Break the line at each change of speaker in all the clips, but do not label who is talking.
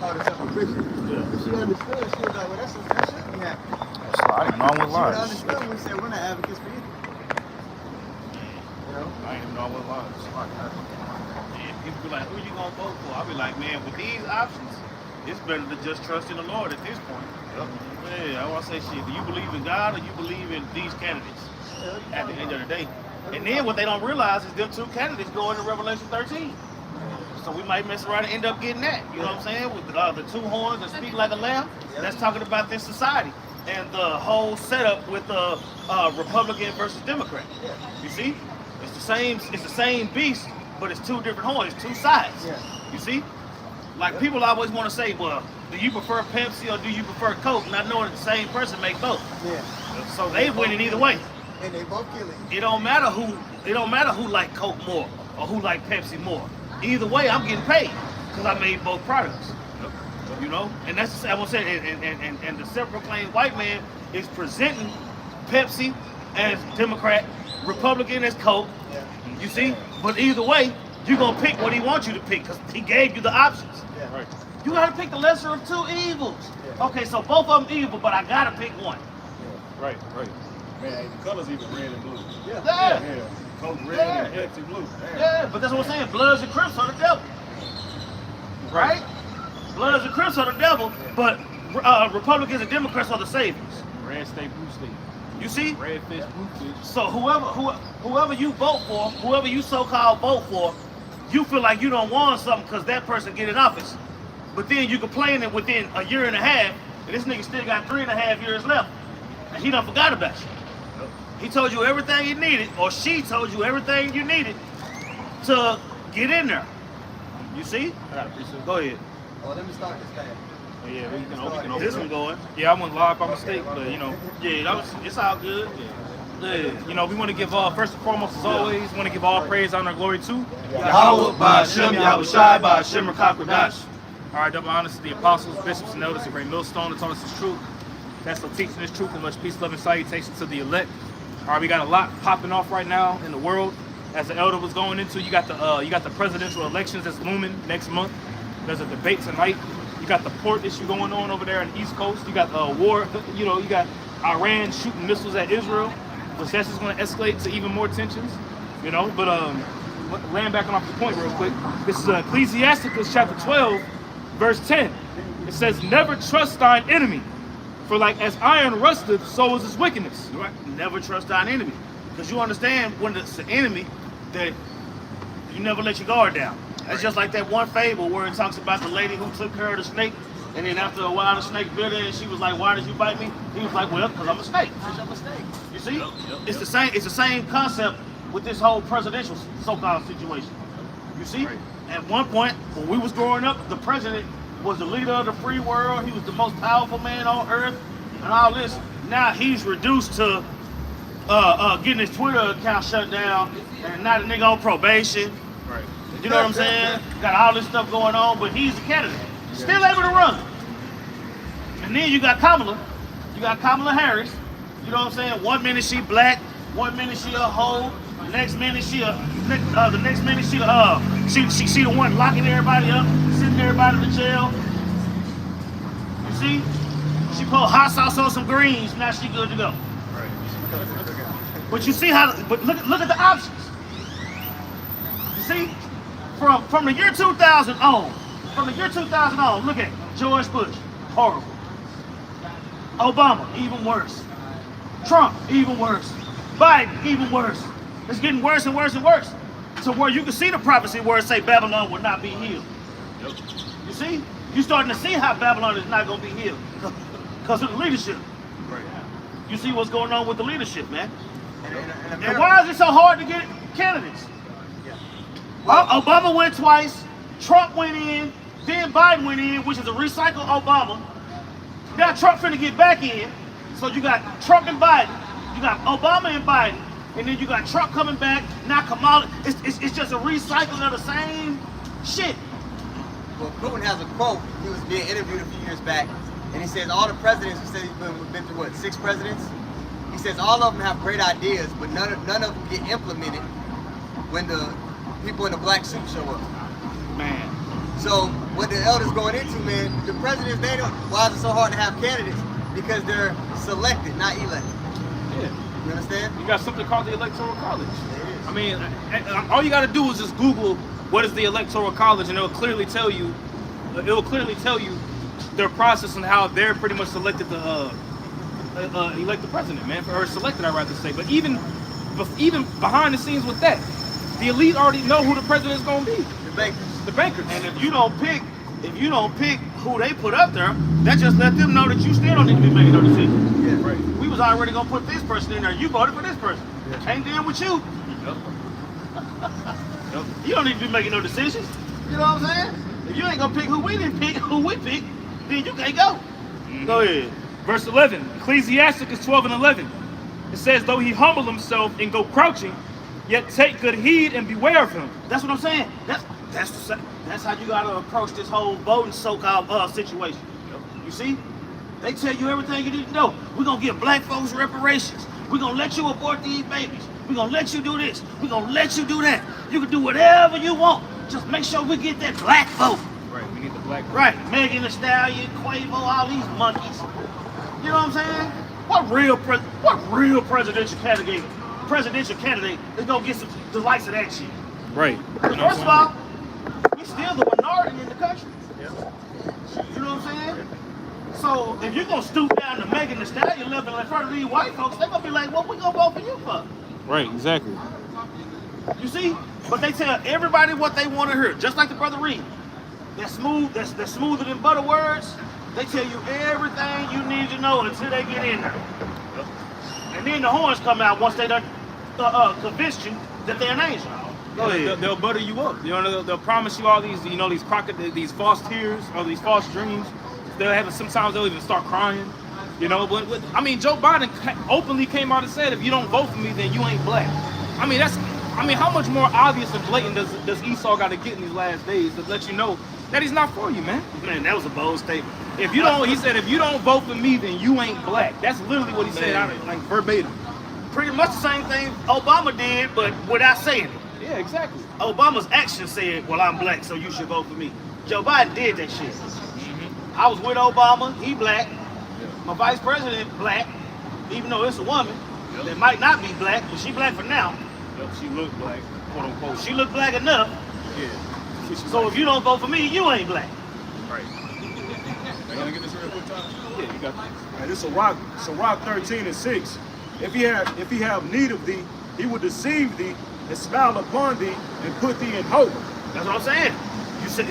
called herself a Christian.
Yeah.
But she understood. She was like, well, that shouldn't be happening.
I didn't know I went
She would
live.
understood when we said we're not advocates for either. You know?
I didn't even know I went live.
And people be like, who you gonna vote for? I'll be like, man, with these options, it's better to just trust in the Lord at this point.
Yep.
Yeah, I want to say shit. Do you believe in God or you believe in these candidates at the end of the day? And then what they don't realize is them two candidates go into Revelation 13. So we might mess around and end up getting that. You know what I'm saying? With the two horns that speak like a lamb. That's talking about this society. And the whole setup with the Republican versus Democrat. You see? It's the same beast, but it's two different horns, two sides. You see? Like people always want to say, well, do you prefer Pepsi or do you prefer Coke? Not knowing that the same person make both.
Yeah.
So they winning either way.
And they both killing.
It don't matter who like Coke more or who like Pepsi more. Either way, I'm getting paid because I made both products. You know, and that's I want to say, and the self-proclaimed white man is presenting Pepsi as Democrat, Republican as Coke. You see, but either way, you're gonna pick what he wants you to pick because he gave you the options.
Right.
You gotta pick the lesser of two evils. Okay, so both of them evil, but I gotta pick one.
Right.
Man, the colors even red and blue.
Yeah.
Coke red and Pepsi blue. Man.
Yeah, but that's what I'm saying. Bloods and Crips are the devil. Right? Bloods and Crips are the devil, but Republicans and Democrats are the saviors.
Red state, blue state.
You see?
Red fish, blue fish.
So whoever you vote for, whoever you so-called vote for, you feel like you don't want something because that person get in office. But then you complain that within a year and a half, and this nigga still got 3.5 years left, and he done forgot about you. He told you everything you needed, or she told you everything you needed to get in there. You see?
I got a preset.
Go ahead.
Oh, let me start this thing.
Yeah, we can open
This
it.
one going.
Yeah, I went live by mistake, but you know,
It's all good. Yeah.
you know, we want to give first and foremost, as always, want to give all praise, honor, and glory to.
Yahweh by Hashem, Yahweh Shai by Hashem Rakakwadash.
All right, double honors to the apostles, bishops, and elders, the great millstone that taught us this truth. That's for teaching this truth, and much peace, love, and salutation to the elect. All right, we got a lot popping off right now in the world. As the elder was going into, you got the presidential elections that's looming next month. There's a debate tonight. You got the port issue going on over there on the East Coast. You got war. You know, you got Iran shooting missiles at Israel, which that's just going to escalate to even more tensions. You know, but laying back off the point real quick. This is Ecclesiasticus chapter 12, verse 10. It says, "Never trust thine enemy, for like as iron rusteth, so is his wickedness."
Right? Never trust thine enemy. Because you understand when it's an enemy that you never let your guard down. That's just like that one fable where it talks about the lady who took care of the snake, and then after a while the snake bit her and she was like, "Why did you bite me?" He was like, "Well, because I'm a snake." I'm a snake. You see? It's the same concept with this whole presidential so-called situation. You see? At one point, when we was growing up, the president was the leader of the free world. He was the most powerful man on earth and all this. Now he's reduced to getting his Twitter account shut down and now the nigga on probation.
Right.
You know what I'm saying? Got all this stuff going on, but he's a candidate. Still able to run. And then you got Kamala. You got Kamala Harris. You know what I'm saying? 1 minute she black, 1 minute she a hoe, the next minute she the one locking everybody up, sending everybody to jail. You see? She put hot sauce on some greens, now she good to go. But you see but look at the options. You see? From the year 2000 on, look at George Bush, horrible. Obama, even worse. Trump, even worse. Biden, even worse. It's getting worse and worse and worse. To where you can see the prophecy where it say Babylon will not be healed. You see? You're starting to see how Babylon is not going to be healed. Because of the leadership. You see what's going on with the leadership, man. And why is it so hard to get candidates? Obama went twice, Trump went in, then Biden went in, which is a recycled Obama. Now Trump finna get back in. So you got Trump and Biden, you got Obama and Biden, and then you got Trump coming back, now Kamala. It's just a recycling of the same shit.
Well, Putin has a quote. He was being interviewed a few years back, and he says all the presidents, he said he's been through, what, 6 presidents? He says all of them have great ideas, but none of them get implemented when the people in the black suit show up.
Man.
So what the elders going into, man, the presidents, they don't, why is it so hard to have candidates? Because they're selected, not elected.
Yeah.
You understand?
You got something called the Electoral College.
It is.
I mean, all you got to do is just Google what is the Electoral College, and it'll clearly tell you. Their process and how they're pretty much selected to elect the president, man, or selected, I'd rather say. But even behind the scenes with that, the elite already know who the president is going to be.
The bankers.
The bankers.
And if you don't pick who they put up there, that just let them know that you still don't need to be making no decisions.
Yeah.
Right.
We was already gonna put this person in there. You voted for this person.
Yeah.
Can't deal with you.
Yep. Yep.
You don't need to be making no decisions. You know what I'm saying? If you ain't gonna pick who we didn't pick, who we picked, then you can't go. Go ahead.
Verse 11, Ecclesiasticus 12 and 11. It says, though he humble himself and go crouching, yet take good heed and beware of him.
That's what I'm saying. That's how you gotta approach this whole voting so-called situation. You see? They tell you everything you need to know. We're gonna give black folks reparations. We're gonna let you abort these babies. We're gonna let you do this. We're gonna let you do that. You can do whatever you want. Just make sure we get that black vote.
Right, we need the black.
Right. Megan Thee Stallion, Quavo, all these monkeys. You know what I'm saying? What real presidential candidate is gonna get the likes of that shit?
Right.
First of all, we still the minority in the country. You know what I'm saying? So if you're gonna stoop down to Megan Thee Stallion level in front of these white folks, they're gonna be like, what we gonna vote for you for?
Right, exactly.
You see? But they tell everybody what they want to hear, just like the brother Reed. That's smoother than butter words. They tell you everything you need to know until they get in there. And then the horns come out once they done convinced you that they're an angel. Go ahead.
They'll butter you up. You know, they'll promise you all these, these false tears or these false dreams. Sometimes they'll even start crying. You know, but I mean, Joe Biden openly came out and said, if you don't vote for me, then you ain't black. I mean, how much more obvious and blatant does Esau got to get in these last days to let you know that he's not for you, man?
Man, that was a bold statement.
He said, if you don't vote for me, then you ain't black. That's literally what he said, like verbatim.
Pretty much the same thing Obama did, but without saying it.
Yeah, exactly.
Obama's action said, well, I'm black, so you should vote for me. Joe Biden did that shit. I was with Obama, he black. My vice president, black, even though it's a woman that might not be black, but she black for now.
Yep, she looked black, quote unquote.
She look black enough.
Yeah.
So if you don't vote for me, you ain't black.
Right.
I gotta get this real quick time.
Yeah, you got
And this is Sirach 13:6. If he have need of thee, he will deceive thee and smile upon thee and put thee in hope.
That's what I'm saying. You said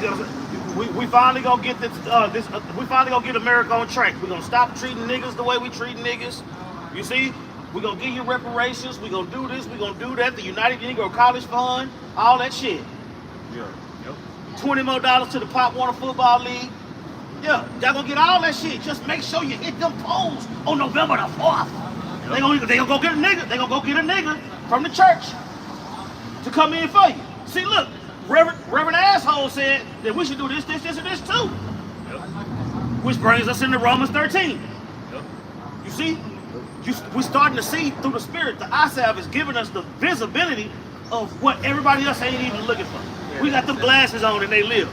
we finally gonna get we finally gonna get America on track. We're gonna stop treating niggas the way we treat niggas. You see? We're gonna give you reparations, we're gonna do this, we're gonna do that, the United Negro College Fund, all that shit.
Yeah.
Yep.
$20 more to the Pop Warner Football League. Yeah, y'all gonna get all that shit. Just make sure you hit them polls on November the 4th. They gonna go get a nigga. They gonna go get a nigga from the church to come in for you. See, look, Reverend Asshole said that we should do this, and this too.
Yep.
Which brings us into Romans 13.
Yep.
You see? We're starting to see through the Spirit. The ISAV is giving us the visibility of what everybody else ain't even looking for. We got them glasses on and they live.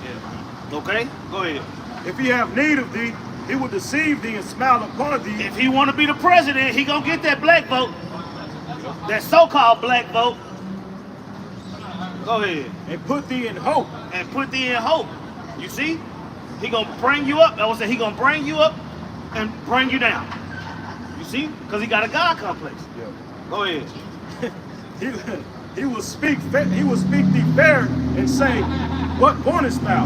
Yeah.
Okay? Go ahead.
If he have need of thee, he will deceive thee and smile upon thee.
If he want to be the president, he gonna get that black vote. That so-called black vote. Go ahead.
And put thee in hope.
And put thee in hope. You see? He gonna bring you up. I would say he gonna bring you up and bring you down. You see? Because he got a God complex.
Yeah.
Go ahead.
He will speak thee fair and say, what warnest thou?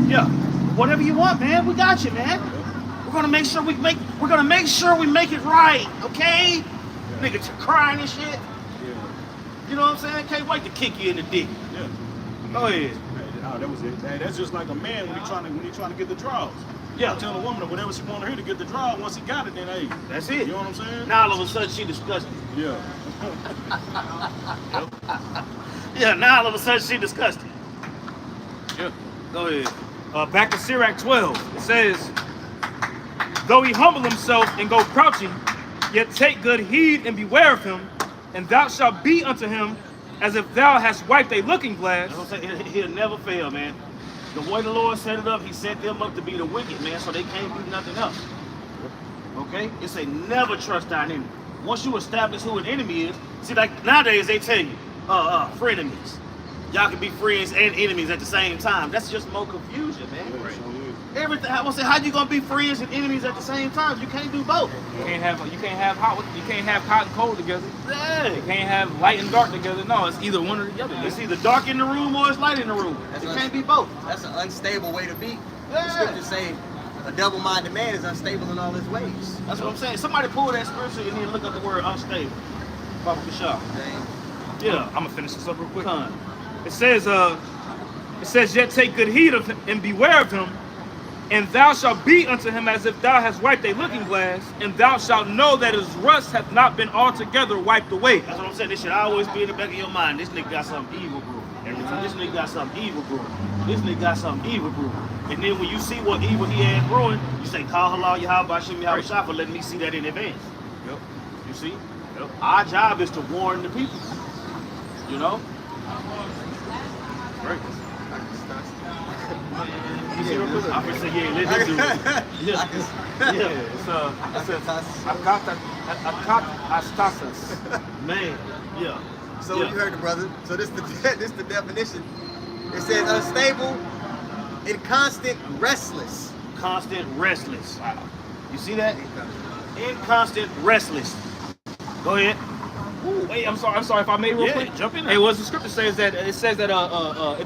Yeah. Whatever you want, man. We got you, man. We're gonna make sure we make it right, okay? Nigga crying and shit.
Yeah.
You know what I'm saying? Can't wait to kick you in the dick.
Yeah.
Go ahead.
Oh, that was it. Man, that's just like a man when he trying to get the draws.
Yeah.
I tell a woman that whatever she want to hear to get the draw, once he got it, then hey.
That's it.
You know what I'm saying?
Now all of a sudden she disgusted.
Yeah.
Yeah, now all of a sudden she disgusted.
Yeah.
Go ahead.
Back to Sirach 12, it says, though he humble himself and go crouching, yet take good heed and beware of him, and thou shalt be unto him as if thou hast wiped a looking glass.
That's what I'm saying. He'll never fail, man. The way the Lord set it up, he set them up to be the wicked, man, so they can't be nothing else. Okay? It's a never trust thine enemy. Once you establish who an enemy is, see, like nowadays they tell you, frenemies. Y'all can be friends and enemies at the same time. That's just more confusion, man. Everything. I want to say, how you gonna be friends and enemies at the same time? You can't do both.
You can't have hot and cold together.
Yeah.
You can't have light and dark together. No, it's either one or the other.
It's either dark in the room or it's light in the room. It can't be both.
That's an unstable way to be.
Yeah.
The scriptures say a double-minded man is unstable in all his ways.
That's what I'm saying. Somebody pull that scripture and then look up the word unstable. Baba Kashaf. Yeah.
I'm gonna finish this up real quick.
Con.
It says, yet take good heed of him and beware of him, and thou shalt be unto him as if thou hast wiped a looking glass, and thou shalt know that his rust hath not been altogether wiped away.
That's what I'm saying. This should always be in the back of your mind. This nigga got something evil brewing. Every time this nigga got something evil brewing. This nigga got something evil brewing. And then when you see what evil he had brewing, you say, Call halal Yahweh Hashem Yahweh Shah for letting me see that in advance.
Yep.
You see?
Yep.
Our job is to warn the people. You know?
Right.
You see real quick? I'm gonna say, yeah, let him do it. Yeah. Yeah.
It's akatastas.
Man. Yeah.
So
Yeah.
you heard the brother. So this the definition. It says unstable, inconstant, restless.
Constant restless. Wow. You see that? Inconstant restless. Go ahead.
Ooh, wait, I'm sorry if I may real quick.
Jump in there.
Hey, what the scripture says that it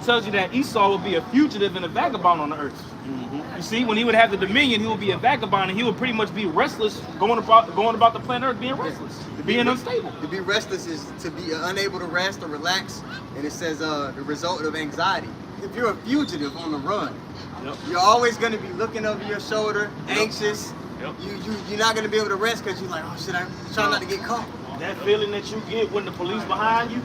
tells you that Esau will be a fugitive and a vagabond on the earth.
Mm-hmm.
You see, when he would have the dominion, he would be a vagabond and he would pretty much be restless, going about the planet Earth, being restless, being unstable.
To be restless is to be unable to rest or relax, and it says the result of anxiety. If you're a fugitive on the run,
Yep.
you're always going to be looking over your shoulder, anxious.
Yep.
You're not going to be able to rest because you're like, oh shit, I'm trying not to get caught.
That feeling that you get when the police behind you,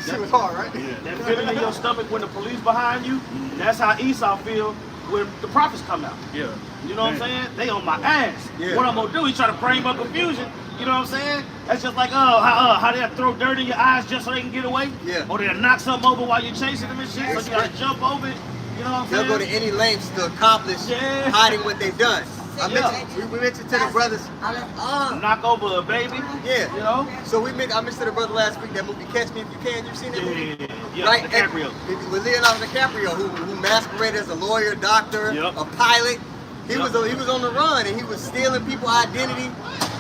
Shit was hard, right?
that feeling in your stomach when the police behind you, that's how Esau feel when the prophets come out.
Yeah.
You know what I'm saying? They on my ass.
Yeah.
What I'm gonna do? He try to bring up confusion. You know what I'm saying? That's just like how they throw dirt in your eyes just so they can get away.
Yeah.
Or they'll knock something over while you're chasing them and shit. So you gotta jump over it. You know what I'm
They'll
saying?
go to any lengths to accomplish
Yeah.
hiding what they've done.
Yeah.
We mentioned to the brothers.
Knock over a baby.
Yeah.
You know?
So I mentioned to the brother last week that movie Catch Me If You Can. You seen that movie?
Yeah.
Right?
DiCaprio.
With Leonardo DiCaprio, who masqueraded as a lawyer, doctor,
Yep.
a pilot. He
Yep.
was on the run and he was stealing people's identity.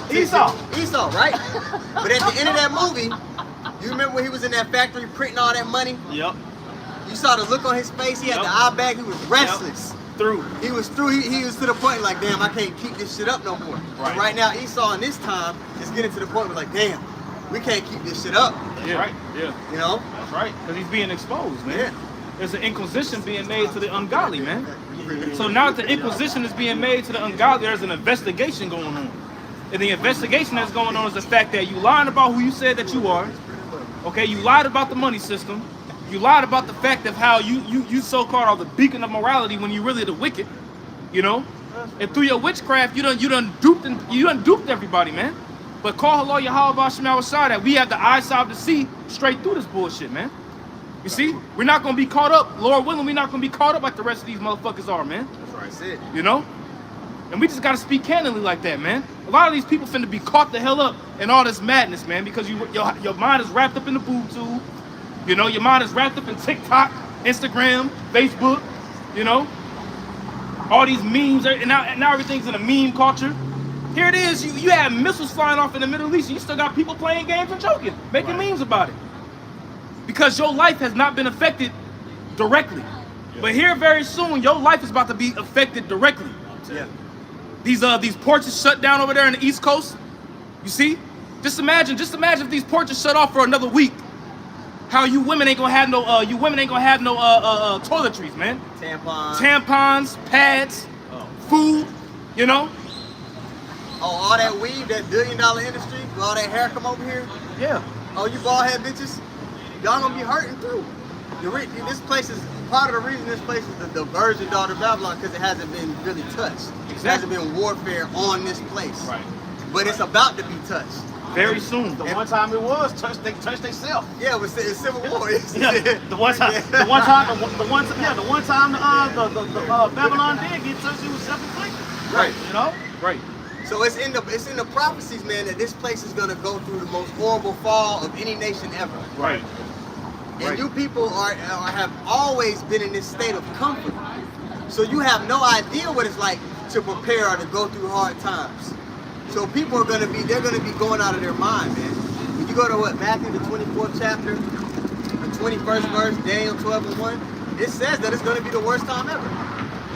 Esau.
Esau, right? But at the end of that movie, you remember when he was in that factory printing all that money?
Yep.
You saw the look on his face. He had
Yep.
the eye bag. He was restless.
Through.
He was through. He was to the point like, damn, I can't keep this shit up no more.
Right.
And right now, Esau in this time is getting to the point where like, damn, we can't keep this shit up.
That's
Yeah.
right.
Yeah.
You know?
That's right.
Because he's being exposed, man.
Yeah.
There's an inquisition being made to the ungodly, man. So now that the inquisition is being made to the ungodly, there's an investigation going on. And the investigation that's going on is the fact that you lied about who you said that you are. Okay, you lied about the money system. You lied about the fact of how you so-called are the beacon of morality when you really the wicked. You know? And through your witchcraft, you done duped everybody, man. But call Allah Yahweh Hashem Yahweh Shah that we have the eyesight to see straight through this bullshit, man. You see? We're not gonna be caught up, Lord willing, we're not gonna be caught up like the rest of these motherfuckers are, man.
That's it.
You know? And we just gotta speak candidly like that, man. A lot of these people finna be caught the hell up in all this madness, man, because your mind is wrapped up in the boob tube. You know, your mind is wrapped up in TikTok, Instagram, Facebook, you know? All these memes, and now everything's in a meme culture. Here it is, you have missiles flying off in the Middle East, and you still got people playing games and joking, making memes about it. Because your life has not been affected directly. But here very soon, your life is about to be affected directly.
Yeah.
These porches shut down over there on the East Coast. You see? Just imagine if these porches shut off for another week. How you women ain't gonna have no toiletries, man. Tampons, pads, food, you know?
Oh, all that weed, that billion-dollar industry, with all that hair come over here.
Yeah.
Oh, you bald head bitches, y'all gonna be hurting too. This place is part of the reason this place is the virgin daughter of Babylon because it hasn't been really touched. It hasn't been warfare on this place.
Right.
But it's about to be touched.
very soon.
The one time it was touch themselves.
Yeah, it was Civil War.
Yeah, the one time the Babylon did get touched, it was self-inflicted.
Right.
You know?
Right.
So it's in the prophecies, man, that this place is gonna go through the most horrible fall of any nation ever.
Right.
And you people have always been in this state of comfort. So you have no idea what it's like to prepare or to go through hard times. So people are gonna be going out of their mind, man. When you go to Matthew the 24th chapter, the 21st verse, Daniel 12:1, it says that it's gonna be the worst time ever.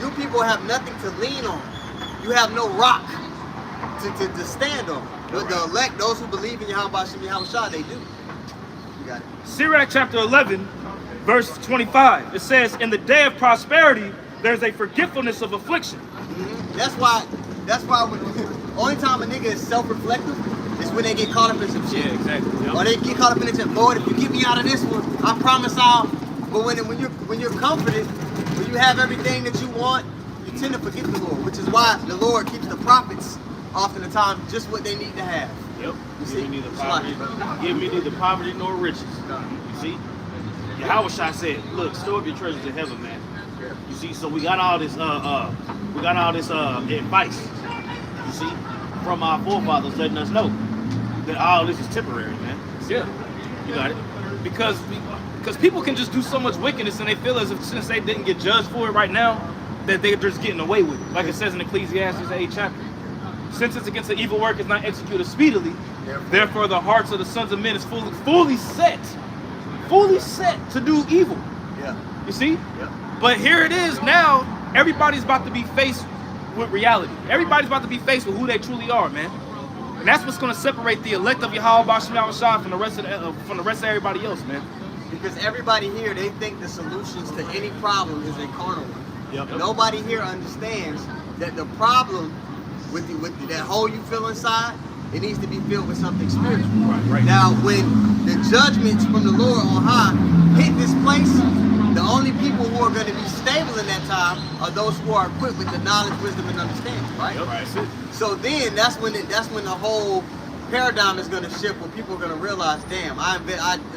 You people have nothing to lean on. You have no rock to stand on. But the elect, those who believe in Yahweh Shem Yahushua, they do. You got it.
Sirach chapter 11, verse 25. It says, in the day of prosperity, there's a forgetfulness of affliction.
Mm-hmm. That's why when, only time a nigga is self-reflective is when they get caught up in some shit.
Yeah, exactly. Yep.
Or they get caught up in it, Lord, if you get me out of this one, I promise I'll. But when you're confident, when you have everything that you want, you tend to forget the Lord, which is why the Lord keeps the prophets often the time just what they need to have.
Yep.
You see?
Give me neither poverty nor riches. You see? Yahweh said, look, store up your treasures in heaven, man. You see, so we got all this advice, you see, from our forefathers letting us know that all this is temporary, man.
Yeah.
You got it?
Because people can just do so much wickedness and they feel as if since they didn't get judged for it right now, that they're just getting away with it. Like it says in Ecclesiastes 8 chapter. Since it's against the evil work is not executed speedily, therefore the hearts of the sons of men is fully set to do evil.
Yeah.
You see?
Yeah.
But here it is now, everybody's about to be faced with reality. Everybody's about to be faced with who they truly are, man. And that's what's going to separate the elect of Yahweh B'Shem Yahushua from the rest of everybody else, man.
Because everybody here, they think the solutions to any problem is a carnal one.
Yep.
Nobody here understands that the problem with that hole you feel inside, it needs to be filled with something spiritual.
Right.
Now, when the judgments from the Lord on high hit this place, the only people who are going to be stable in that time are those who are equipped with the knowledge, wisdom, and understanding. Right.
Yep. That's it.
So then, that's when the whole paradigm is going to shift, when people are going to realize, damn, I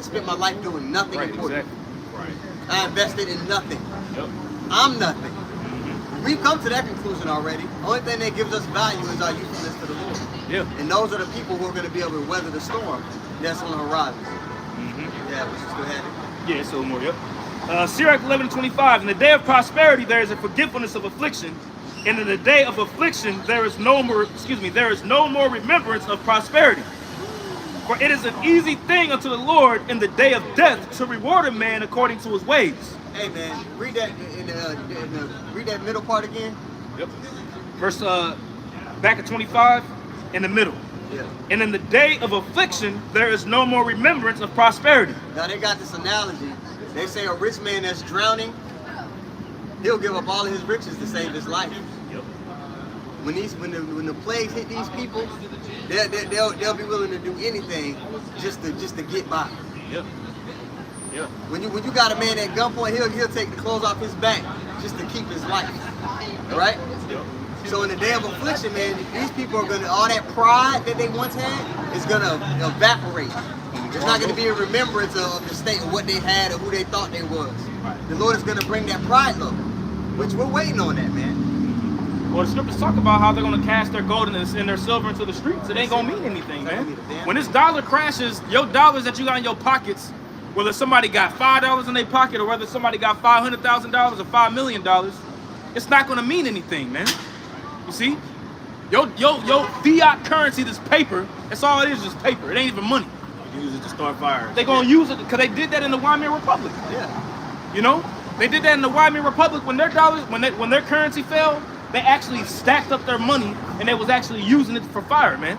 spent my life doing nothing
Right.
important.
Exactly. Right.
I invested in nothing.
Yep.
I'm nothing. We've come to that conclusion already. Only thing that gives us value is our usefulness to the Lord.
Yeah.
And those are the people who are going to be able to weather the storm that's on the horizon. Yeah, but you still had it.
Yeah, so more, yep. Sirach 11:25. In the day of prosperity, there is a forgetfulness of affliction, and in the day of affliction, there is no more remembrance of prosperity. For it is an easy thing unto the Lord in the day of death to reward a man according to his ways.
Hey man, read that read that middle part again.
Yep. Verse back at 25 in the middle.
Yeah.
And in the day of affliction, there is no more remembrance of prosperity.
Now they got this analogy. They say a rich man that's drowning, he'll give up all of his riches to save his life.
Yep.
When the plagues hit these people, they'll be willing to do anything just to get by.
Yep. Yep.
When you got a man at gunpoint, he'll take the clothes off his back just to keep his life. All right?
Yep.
So in the day of affliction, man, these people are gonna, all that pride that they once had is gonna evaporate. There's not gonna be a remembrance of the state of what they had or who they thought they was. The Lord is gonna bring that pride low, which we're waiting on that, man.
Well, the scriptures talk about how they're going to cast their gold and their silver into the streets. It ain't going to mean anything, man. When this dollar crashes, your dollars that you got in your pockets, whether somebody got $5 in their pocket or whether somebody got $500,000 or $5 million, it's not going to mean anything, man. You see? Your fiat currency, this paper, that's all it is, just paper. It ain't even money.
Use it to start fires.
They're going to use it because they did that in the Weimar Republic.
Yeah.
You know? They did that in the Weimar Republic when their dollars, when their currency fell. They actually stacked up their money and they was actually using it for fire, man.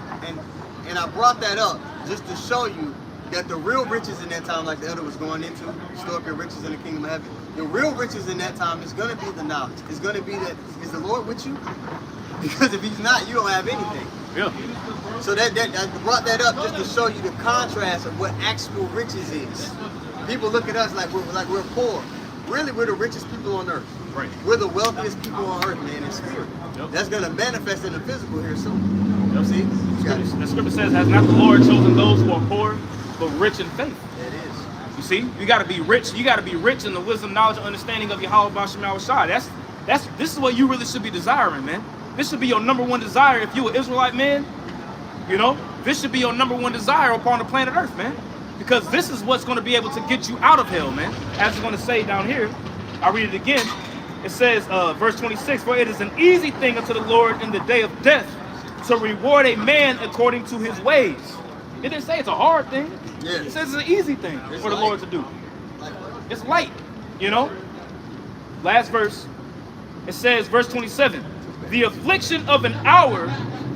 And I brought that up just to show you that the real riches in that time, like the elder was going into, store up your riches in the kingdom of heaven. The real riches in that time is going to be the knowledge. It's going to be that, is the Lord with you? Because if he's not, you don't have anything.
Yeah.
So that I brought that up just to show you the contrast of what actual riches is. People look at us like we're poor. Really, we're the richest people on earth.
Right.
We're the wealthiest people on earth, man, in spirit.
Yep.
That's gonna manifest in the physical here soon.
Yep.
See? You got it.
The scripture says, has not the Lord chosen those who are poor, but rich in faith?
It is.
You see, you got to be rich. You got to be rich in the wisdom, knowledge, and understanding of Yahweh B'Shem Yahushua. This is what you really should be desiring, man. This should be your number one desire. If you're an Israelite man, you know, this should be your number one desire upon the planet Earth, man. Because this is what's going to be able to get you out of hell, man. As it's going to say down here, I'll read it again. It says, verse 26, for it is an easy thing unto the Lord in the day of death to reward a man according to his ways. It didn't say it's a hard thing.
Yeah.
It says it's an easy thing
It's
for the
light.
Lord to do.
Like,
It's light, you know. Last verse. It says, verse 27, the affliction of an hour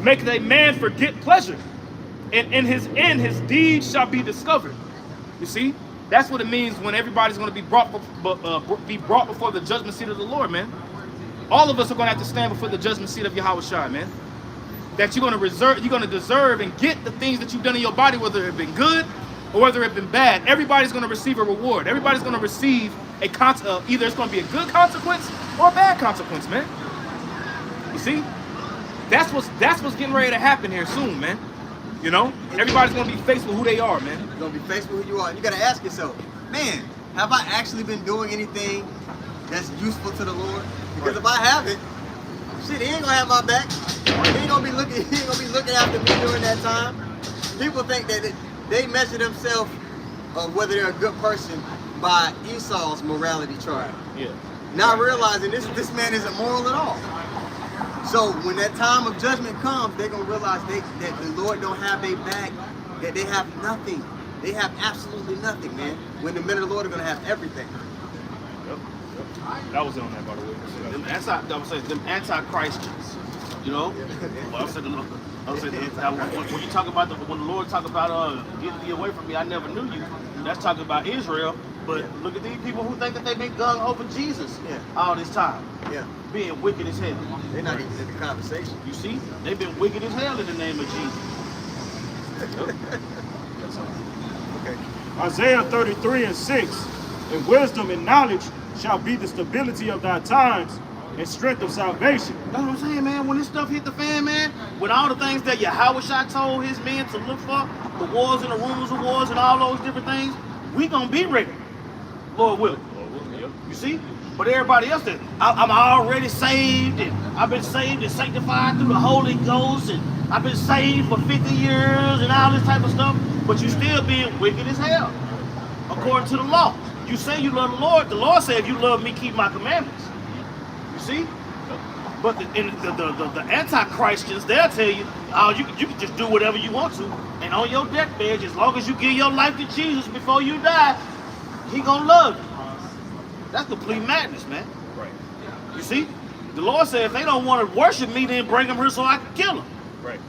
maketh a man forget pleasure, and in his end his deeds shall be discovered. You see, that's what it means when everybody's going to be brought before the judgment seat of the Lord, man. All of us are going to have to stand before the judgment seat of Yahweh Shai, man. That you're going to deserve and get the things that you've done in your body, whether it been good or whether it been bad. Everybody's going to receive a reward. Everybody's going to receive a either it's going to be a good consequence or a bad consequence, man. You see, that's what's getting ready to happen here soon, man. You know, everybody's going to be faced with who they are, man.
you're gonna be faced with who you are. And you gotta ask yourself, man, have I actually been doing anything that's useful to the Lord? Because if I haven't, shit, he ain't gonna have my back. He ain't gonna be looking after me during that time. People think that they measure themselves of whether they're a good person by Esau's morality chart.
Yeah.
Not realizing this man isn't moral at all. So when that time of judgment comes, they're gonna realize that the Lord don't have their back, that they have nothing. They have absolutely nothing, man. When the men of the Lord are gonna have everything.
Yep. That was on that, by the way.
Them anti-Christians, you know. Well, when you talk about when the Lord talk about get thee away from me, I never knew you. That's talking about Israel. But look at these people who think that they've been gung ho for Jesus all this time,
Yeah.
being wicked as hell.
They're not even in the conversation.
You see, they've been wicked as hell in the name of Jesus.
Okay.
Isaiah 33:6, and wisdom and knowledge shall be the stability of thy times and strength of salvation.
That's what I'm saying, man. When this stuff hit the fan, man, with all the things that Yahweh Shai told his men to look for, the wars and the rumors of wars and all those different things, we gonna be ready. Lord willing. You see? But everybody else, I'm already saved, and I've been saved and sanctified through the Holy Ghost, and I've been saved for 50 years and all this type of stuff, but you still being wicked as hell, according to the law. You say you love the Lord said, if you love me, keep my commandments. You see? But the anti-Christians, they'll tell you, oh, you can just do whatever you want to, and on your deathbed, as long as you give your life to Jesus before you die, he gonna love you. That's complete madness, man.
Right.
You see? The Lord said, if they don't want to worship me, then bring them here so I can kill them.
Right.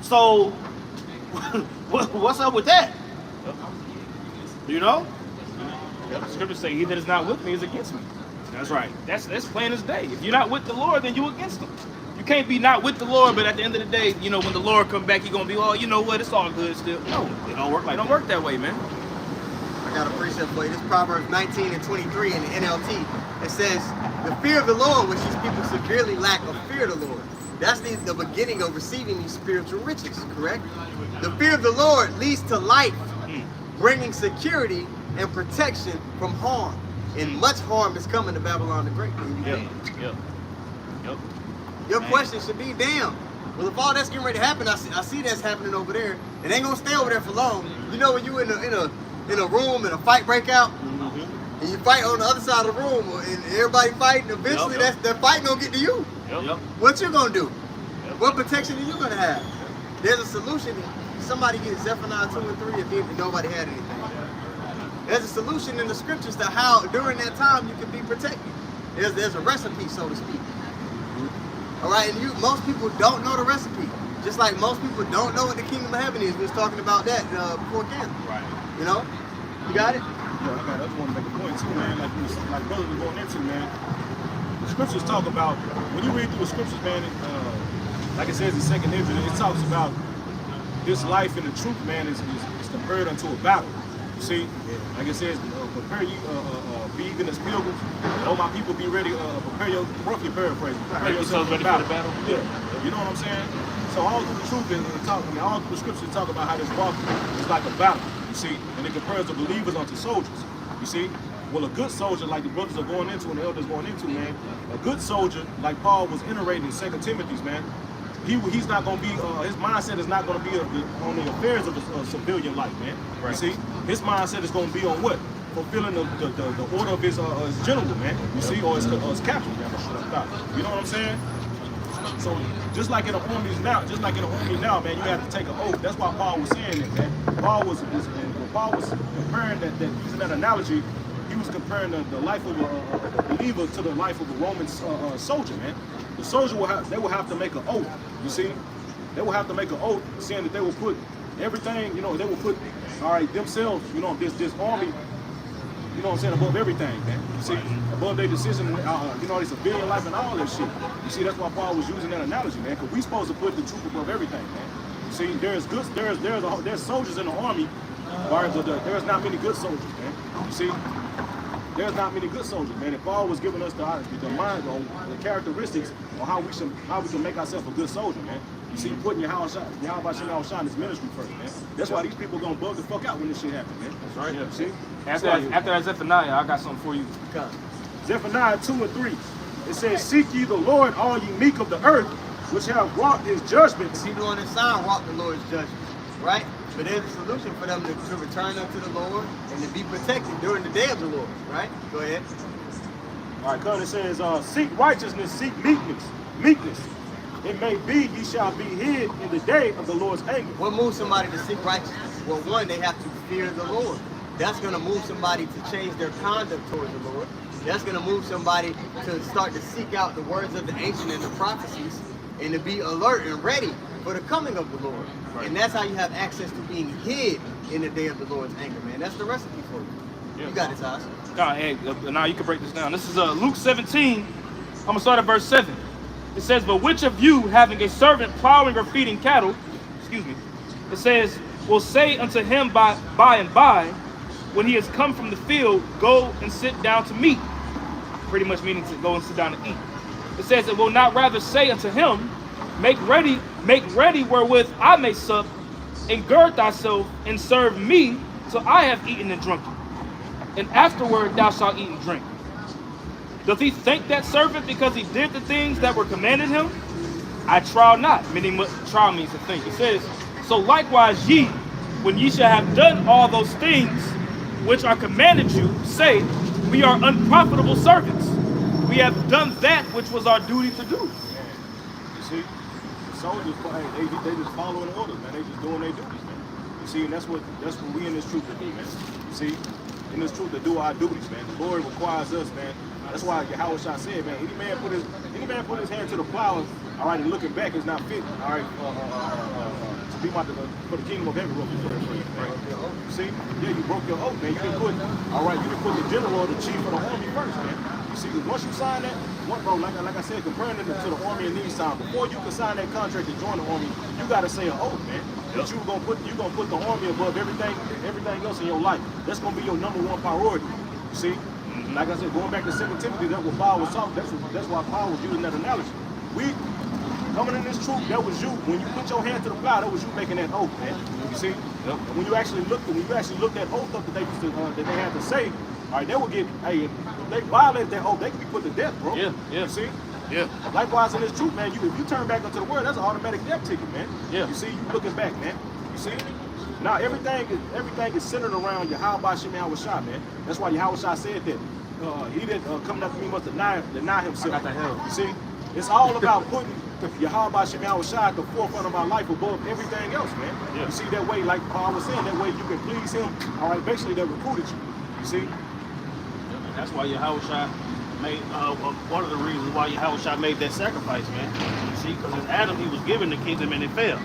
So, what's up with that?
Yep.
You know?
Yep. The scriptures say, he that is not with me is against me.
That's right.
That's plain as day. If you're not with the Lord, then you against him. You can't be not with the Lord, but at the end of the day, you know, when the Lord come back, you're gonna be, oh, you know what, it's all good still. No,
It don't work like
it don't
that.
work that way, man.
I got a precept for you. This Proverbs 19 and 23 in the NLT. It says, the fear of the Lord, which these people severely lack of fear of the Lord. That's the beginning of receiving these spiritual riches, correct? The fear of the Lord leads to life, bringing security and protection from harm. And much harm is coming to Babylon the Great.
Yep. Yep.
Your question should be, damn. Well, if all that's getting ready to happen, I see that's happening over there. It ain't gonna stay over there for long. You know, when you in a room and a fight break out, and you fight on the other side of the room, and everybody fighting, eventually that fight gonna get to you.
Yep.
What you gonna do?
Yep.
What protection are you gonna have? There's a solution. Somebody get Zephaniah 2 and 3 if nobody had anything. There's a solution in the scriptures to how during that time you can be protected. There's a recipe, so to speak. All right, and most people don't know the recipe. Just like most people don't know what the kingdom of heaven is. We was talking about that before camp.
Right.
You know? You got it?
Yeah, I just want to make a point too, man. Like brother was going into, man. The scriptures talk about, when you read through the scriptures, man, like it says in 2nd Ezra, it talks about this life in the truth, man, is compared unto a battle. You see, like it says, prepare be even as pilgrims. And oh, my people, be ready. Prepare your roughly paraphrase. Prepare yourself
ready for the battle.
Yeah, you know what I'm saying. So all through the truth and talk, I mean, all through the scriptures talk about how this walk is like a battle. You see, and it compares the believers unto soldiers. You see. Well, a good soldier, like the brothers are going into and the elders going into, man, a good soldier, like Paul was iterating in 2 Timothy's, man, he's not going to be, his mindset is not going to be on the affairs of a civilian life, man.
Right.
You see, his mindset is going to be on what? Fulfilling the order of his general, man. You see, or his captain, man. You know what I'm saying? So just like in the armies now, man, you have to take an oath. That's why Paul was saying it, man. Paul was comparing that using that analogy. He was comparing the life of a believer to the life of a Roman soldier, man. The soldier will have to make an oath. You see, they will have to make an oath, saying that they will put everything, you know, they will put, all right, themselves, you know, this army, you know what I'm saying, above everything, man. You see, above their decision, you know, their civilian life and all that shit. You see, that's why Paul was using that analogy, man, because we supposed to put the truth above everything, man. You see, there's soldiers in the army, but there's not many good soldiers, man. You see. There's not many good soldiers, man. If Paul was giving us the mind, the characteristics on how we can make ourselves a good soldier, man. You see, putting Yahweh Shah his ministry first, man. That's why these people gonna bug the fuck out when this shit happens, man. That's right. Yeah. See?
After that Zephaniah, I got something for you.
Zephaniah 2 and 3. It says, "Seek ye the Lord, all ye meek of the earth, which have wrought his judgments."
People on the sign wrought the Lord's judgments, right? But there's a solution for them to return unto the Lord and to be protected during the day of the Lord, right? Go ahead.
All right, it says, "Seek righteousness, seek meekness. It may be ye shall be hid in the day of the Lord's anger."
What moves somebody to seek righteousness? Well, one, they have to fear the Lord. That's going to move somebody to change their conduct towards the Lord. That's going to move somebody to start to seek out the words of the ancient and the prophecies and to be alert and ready for the coming of the Lord. Right. And that's how you have access to being hid in the day of the Lord's anger, man. That's the recipe for you. Yeah. You got it, Tosh.
Now you can break this down. This is Luke 17. I'm going to start at verse 7. It says, "But which of you, having a servant plowing or feeding cattle," it says, "will say unto him by and by, when he has come from the field, go and sit down to meat," pretty much meaning to go and sit down to eat. It says, "It will not rather say unto him, make ready wherewith I may sup, and gird thyself and serve me till I have eaten and drunken, and afterward thou shalt eat and drink. Doth he thank that servant because he did the things that were commanded him? I trow not," meaning what trow means to think. It says, "So likewise ye, when ye shall have done all those things which are commanded you, say, we are unprofitable servants. We have done that which was our duty to do."
You see, the soldiers, they just following orders, man. They just doing their duties, man. You see, and that's what we in this truth to do, man. You see, in this truth to do our duties, man. The Lord requires us, man. That's why Yahweh Shah said, man, any man put his hand to the plow, all right, and looking back is not fit, all right, to be for the kingdom of heaven. Right? You see, yeah, you broke your oath, man. You didn't put the general or the chief of the army first, man. You see, because once you sign that, bro, like I said, comparing it to the army in these times, before you can sign that contract to join the army, you gotta say an oath, man. That you're gonna put the army above everything else in your life. That's gonna be your number one priority. You see? Like I said, going back to 2 Timothy, that's what Paul was talking. That's why Paul was using that analogy. We coming in this truth, that was you. When you put your hand to the plow, that was you making that oath, man. You see? Yep. And when you actually looked that oath up that they had to say, all right, they would get, hey, if they violate that oath, they could be put to death, bro.
Yeah.
You see?
Yeah.
Likewise in this truth, man, if you turn back into the word, that's an automatic death ticket, man.
Yeah.
You see, you looking back, man. You see? Now everything is centered around Yahweh Shem Yahweh Shah, man. That's why Yahweh Shah said that. He that coming after me must deny himself.
I got the hell.
You see, it's all about putting Yahweh Shem Yahweh Shah at the forefront of our life above everything else, man.
Yeah.
You see, that way, like Paul was saying, that way you can please him. All right, basically they recruited you. You see.
That's why Yahweh Shah made one of the reasons why Yahweh Shah made that sacrifice, man. You see, because in Adam he was given the kingdom and it failed.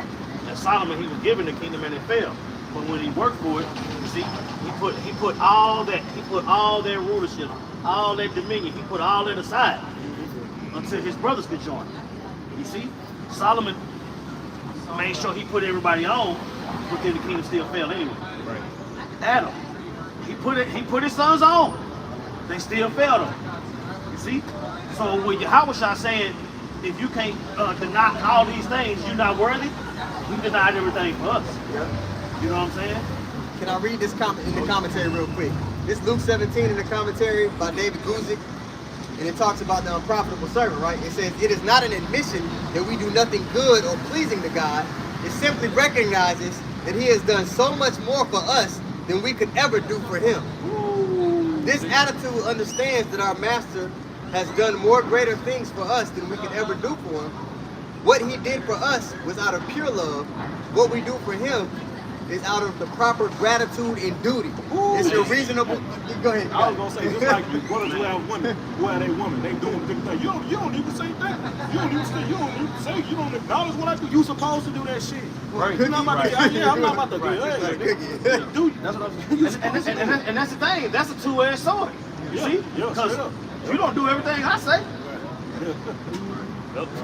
In Solomon he was given the kingdom and it failed. But when he worked for it, you see, he put all that rulership, all that dominion, he put all that aside until his brothers could join. You see, Solomon made sure he put everybody on, but then the kingdom still failed anyway.
Right.
Adam, he put his sons on. they still failed him. You see? So when Yahweh saying, if you can't deny all these things, you're not worthy, he denied everything for us.
Yeah.
You know what I'm saying?
Can I read this comment in the commentary real quick? This Luke 17 in the commentary by David Guzik, and it talks about the unprofitable servant, right? It says, it is not an admission that we do nothing good or pleasing to God. It simply recognizes that he has done so much more for us than we could ever do for him. This attitude understands that our master has done more greater things for us than we could ever do for him. What he did for us was out of pure love. What we do for him is out of the proper gratitude and duty. It's your reasonable. Go ahead.
I was gonna say, just like you brothers who have women, who have a woman, they doing good things. You don't even say that. You don't even say, you don't acknowledge what I do. You supposed to do that shit.
Right.
You're not about to, I'm not about to do
Right.
that. Do you? That's what I'm saying.
And that's the thing. That's a two-edged sword. You see?
Yeah,
Because
straight up.
you don't do everything I say.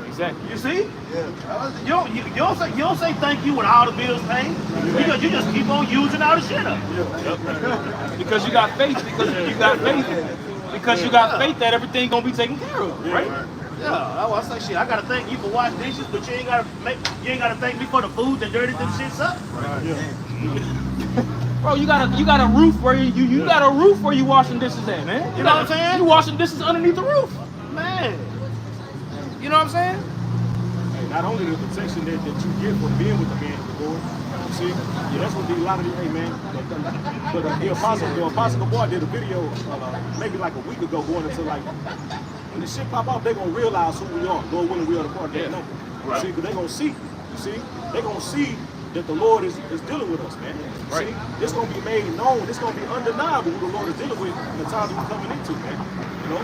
Exactly.
You see?
Yeah.
You don't say thank you when all the bills paid. Because you just keep on using all the shit up.
Because you got faith. Because you got faith. Because you got faith that everything gonna be taken care of, right?
Yeah, I say shit. I gotta thank you for washing dishes, but you ain't gotta thank me for the food that dirtied them shits up.
Bro, you got a roof where you got a roof where you washing dishes at, man.
You know what I'm saying?
You washing dishes underneath the roof.
Man.
You know what I'm saying?
Hey, not only the protection that you get from being with the man of the Lord, you see, that's what a lot of these, hey man, but the Apostle Boy did a video maybe like a week ago going into like, when the shit pop off, they gonna realize who we are. Lord willing, we are the part of that number.
Right.
See, because they gonna see, you see, they gonna see that the Lord is dealing with us, man.
Right.
See, this gonna be made known, this gonna be undeniable who the Lord is dealing with in the times we're coming into, man. You know?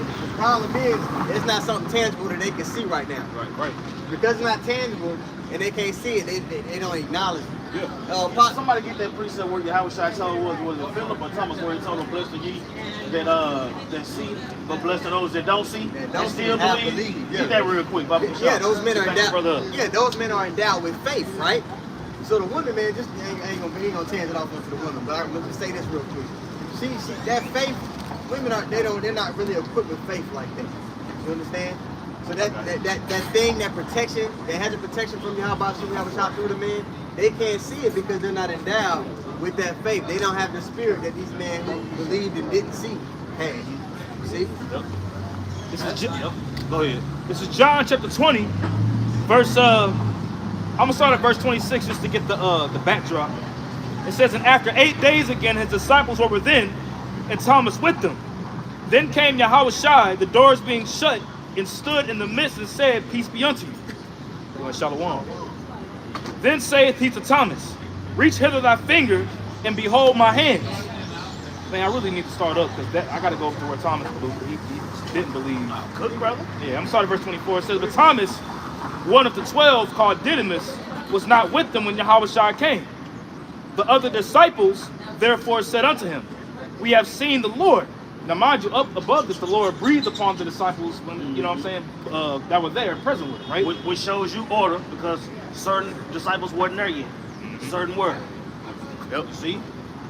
The problem is, it's not something tangible that they can see right now.
Right.
Because it's not tangible and they can't see it, they don't acknowledge it.
Yeah.
Somebody get that precept where Yahweh Shai told was it Philip or Thomas where he told them, blessed are ye that see, but blessed are those that don't see
That don't
and still
see, have
believe.
believe, yeah.
Get that real quick, Baba.
Yeah, those men are
Thank you,
endowed.
brother.
Yeah, those men are endowed with faith, right? So the woman, man, just ain't gonna tangent off into the woman, but I'm gonna say this real quick. See, that faith, women they're not really equipped with faith like that. You understand? So that thing, that protection, that has a protection from Yahweh through the man, they can't see it because they're not endowed with that faith. They don't have the spirit that these men who believed and didn't see had. See?
This is
Go ahead.
This is John chapter 20, verse I'm gonna start at verse 26 just to get the backdrop. It says, and after 8 days again his disciples were within, and Thomas with them. Then came Yahushua, the doors being shut, and stood in the midst and said, peace be unto you. Well, Shalom. Then saith he to Thomas, reach hither thy finger, and behold my hands. Man, I really need to start up because I got to go up to where Thomas believed. He didn't believe.
Cook, brother.
Yeah, I'm starting verse 24. It says, but Thomas, one of the 12, called Didymus, was not with them when Yahushua came. The other disciples therefore said unto him, we have seen the Lord. Now, mind you, up above this, the Lord breathed upon the disciples when, you know what I'm saying, that were there present with him, right?
Which shows you order because certain disciples wasn't there yet. Certain were. Yep. See?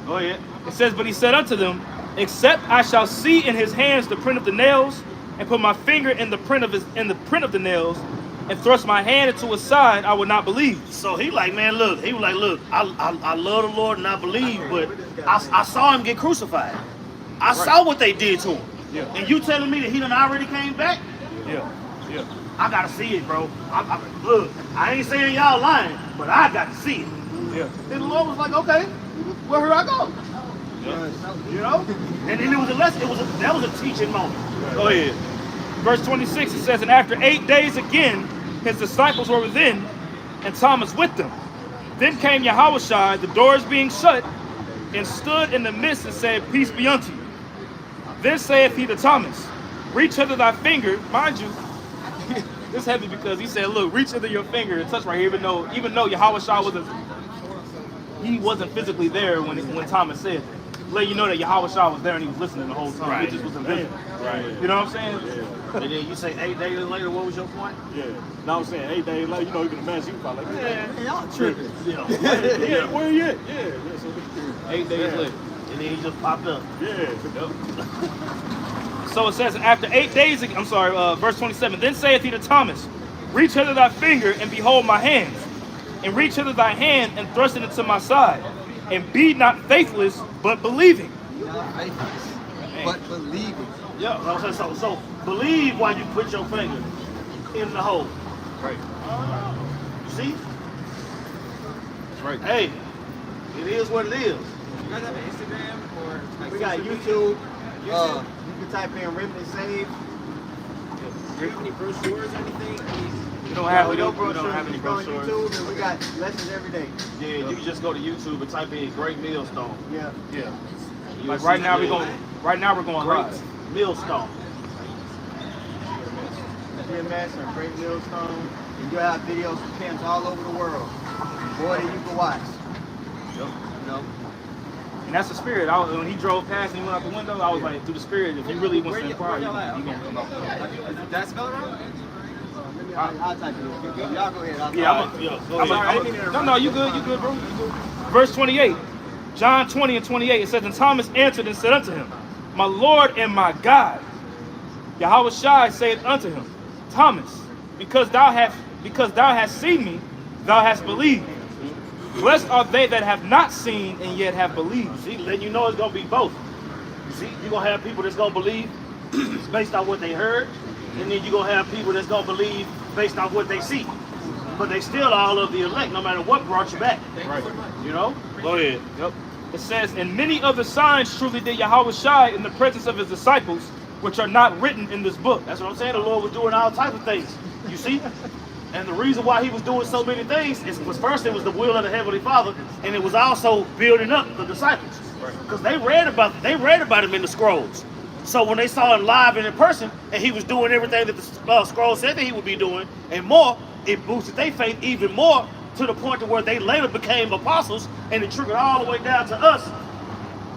Go ahead.
It says, but he said unto them, except I shall see in his hands the print of the nails, and put my finger in the print of the nails, and thrust my hand into his side, I would not believe.
So he like, man, look. He was like, look, I love the Lord and I believe, but I saw him get crucified. I saw what they did to him.
Yeah.
And you telling me that he done already came back?
Yeah.
I gotta see it, bro. Look, I ain't saying y'all lying, but I got to see it.
Yeah.
And the Lord was like, okay, where here I go? You know? And then it was a lesson. That was a teaching moment.
Go ahead. Verse 26, it says, and after 8 days again, his disciples were within, and Thomas with them. Then came Yahushua, the doors being shut, and stood in the midst and said, peace be unto you. Then saith he to Thomas, reach hither thy finger. Mind you, this heavy because he said, look, reach hither your finger and touch right here, even though Yahushua wasn't physically there when Thomas said it. Let you know that Yahushua was there and he was listening the whole time.
Right.
He just was invisible.
Right.
You know what I'm saying?
Yeah.
And then you say 8 days later, what was your point?
Yeah. Now I'm saying 8 days later, you can imagine you probably like,
Man, y'all tripping.
Yeah.
yeah, where you at? Yeah. So,
8 days later.
And then he just popped up.
Yeah.
So it says, after 8 days, verse 27, then saith he to Thomas, reach hither thy finger, and behold my hands, and reach hither thy hand, and thrust it into my side, and be not faithless, but believing.
Not faithless, but believing.
Yeah, so believe while you put your finger in the hole.
Right.
You see?
That's right.
Hey, it is what it is.
You guys have an Instagram or like
We got
social
YouTube.
media?
You can type in Remnant Save.
Do you have any brochures or anything?
We don't have,
We
we
don't
don't have any
Go on
brochures.
YouTube and we got lessons every day.
Yeah, you can just go to YouTube and type in Great Millstone.
Yeah.
Yeah.
You'll
Like
see
right now
the
we're going
Great
live.
Millstone.
GMS or Great Millstone. And you'll have videos from camps all over the world. More than you can watch.
Yep.
You know?
And that's the spirit. When he drove past and he went out the window, I was like, through the spirit, if he really wants to inquire, you can come out.
Is that spelled wrong?
I'll type it in. Y'all go ahead.
No, you good, bro. You good. Verse 28, John 20 and 28, it says, and Thomas answered and said unto him, my Lord and my God. Yahweh Shai saith unto him, Thomas, because thou hast seen me, thou hast believed. Blessed are they that have not seen and yet have believed.
See, letting you know it's gonna be both. You see, you're gonna have people that's gonna believe based on what they heard, and then you're gonna have people that's gonna believe based on what they see. But they still all of the elect, no matter what brought you back.
Right.
You know? Go ahead.
Yep. It says, and many other signs truly did Yahweh Shai in the presence of his disciples, which are not written in this book.
That's what I'm saying. The Lord was doing all types of things. You see? And the reason why he was doing so many things was first it was the will of the Heavenly Father, and it was also building up the disciples. Because they read about him in the scrolls. So when they saw him live and in person, and he was doing everything that the scroll said that he would be doing, and more, it boosted their faith even more to the point to where they later became apostles, and it trickled all the way down to us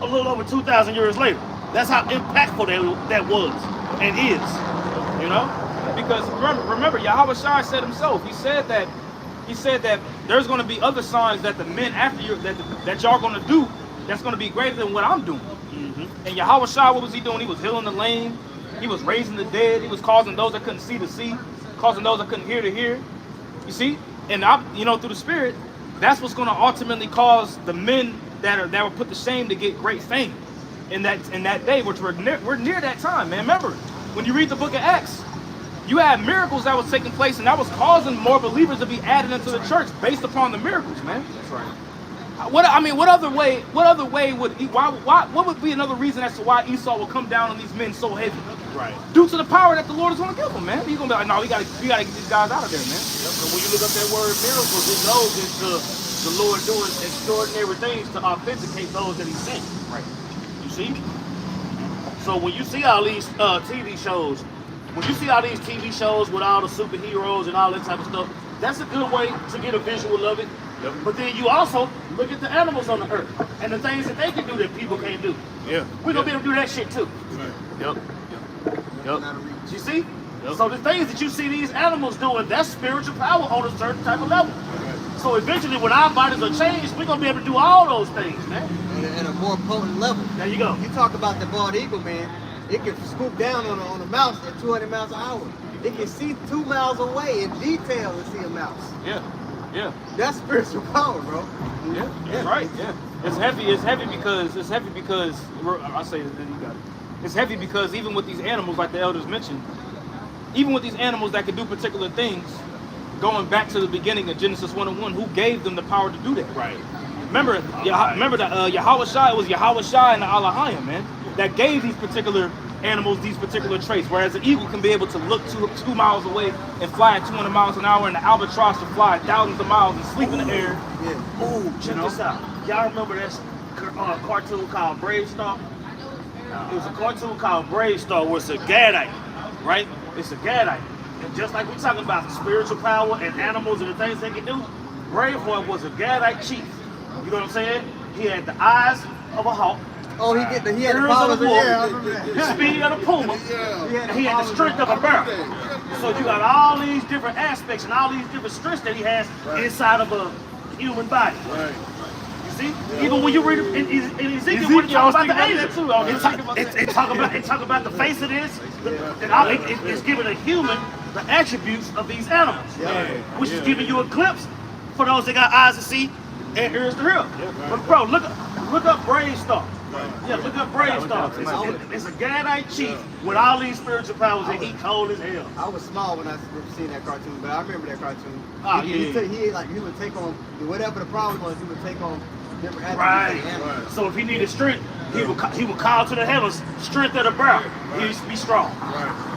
a little over 2,000 years later. That's how impactful that was and is. You know?
Because remember, Yahweh Shai said himself, he said that there's going to be other signs that the men after you that y'all going to do that's going to be greater than what I'm doing.
Mm-hmm.
And Yahweh Shai, what was he doing? He was healing the lame, he was raising the dead, he was causing those that couldn't see to see, causing those that couldn't hear to hear. You see, and through the Spirit, that's what's going to ultimately cause the men that were put to shame to get great fame in that day, which we're near that time, man. Remember, when you read the book of Acts, you had miracles that was taking place, and that was causing more believers to be added into the church based upon the miracles, man.
That's right.
What other way would what would be another reason as to why Esau will come down on these men so heavy?
Right.
Due to the power that the Lord is going to give them, man. He's going to be like, no, we gotta get these guys out of there, man.
So when you look up that word miracles, it goes into the Lord doing extraordinary things to authenticate those that he sent.
Right.
You see? So when you see all these TV shows, with all the superheroes and all that type of stuff, that's a good way to get a visual of it.
Yep.
But then you also look at the animals on the earth and the things that they can do that people can't do.
Yeah.
We're going to be able to do that shit too.
Yep. Yep.
You see? So the things that you see these animals doing, that's spiritual power on a certain type of level. So eventually when our bodies are changed, we're going to be able to do all those things, man.
At a more potent level.
There you go.
You talk about the bald eagle, man. It can scoop down on a mouse at 200 miles an hour. It can see 2 miles away in detail and see a mouse.
Yeah. Yeah.
That's spiritual power, bro.
Yeah. That's right. Yeah. It's heavy because I say it, then you got it. It's heavy because even with these animals, like the elders mentioned, even with these animals that can do particular things, going back to the beginning of Genesis 1:1, who gave them the power to do that?
Right.
Remember that Yahweh Shai, it was Yahweh Shai and the Alahayim, man, that gave these particular animals these particular traits. Whereas an eagle can be able to look 2 miles away and fly at 200 miles an hour, and the albatross to fly thousands of miles and sleep in the air.
Yeah.
Ooh, check this out. Y'all remember that cartoon called Brave Star? It was a cartoon called Brave Star where it's a Gadite, right? It's a Gadite. And just like we're talking about spiritual power and animals and the things they can do, Braveheart was a Gadite chief. You know what I'm saying? He had the eyes of a hawk.
Oh, he had the
Ears
powers
of a
of
wolf,
yeah.
speed of a puma, and he had the strength of a bear. So you got all these different aspects and all these different strengths that he has inside of a human body.
Right.
You See, even when you read it in Ezekiel, when it talks about the angel, it talk about the face of this, it's giving a human the attributes of these animals, which is giving you a glimpse for those that got eyes to see and ears to hear. But bro, look up Brave Star. Yeah, look up Brave Star. It's a Gadite chief with all these spiritual powers, and he cold as hell.
I was small when I seen that cartoon, but I remember that cartoon.
Oh,
He would take on whatever the problem was. He would take on different attributes of the animal.
So if he needed strength, he would call to the heavens, strength of the bear. He used to be strong.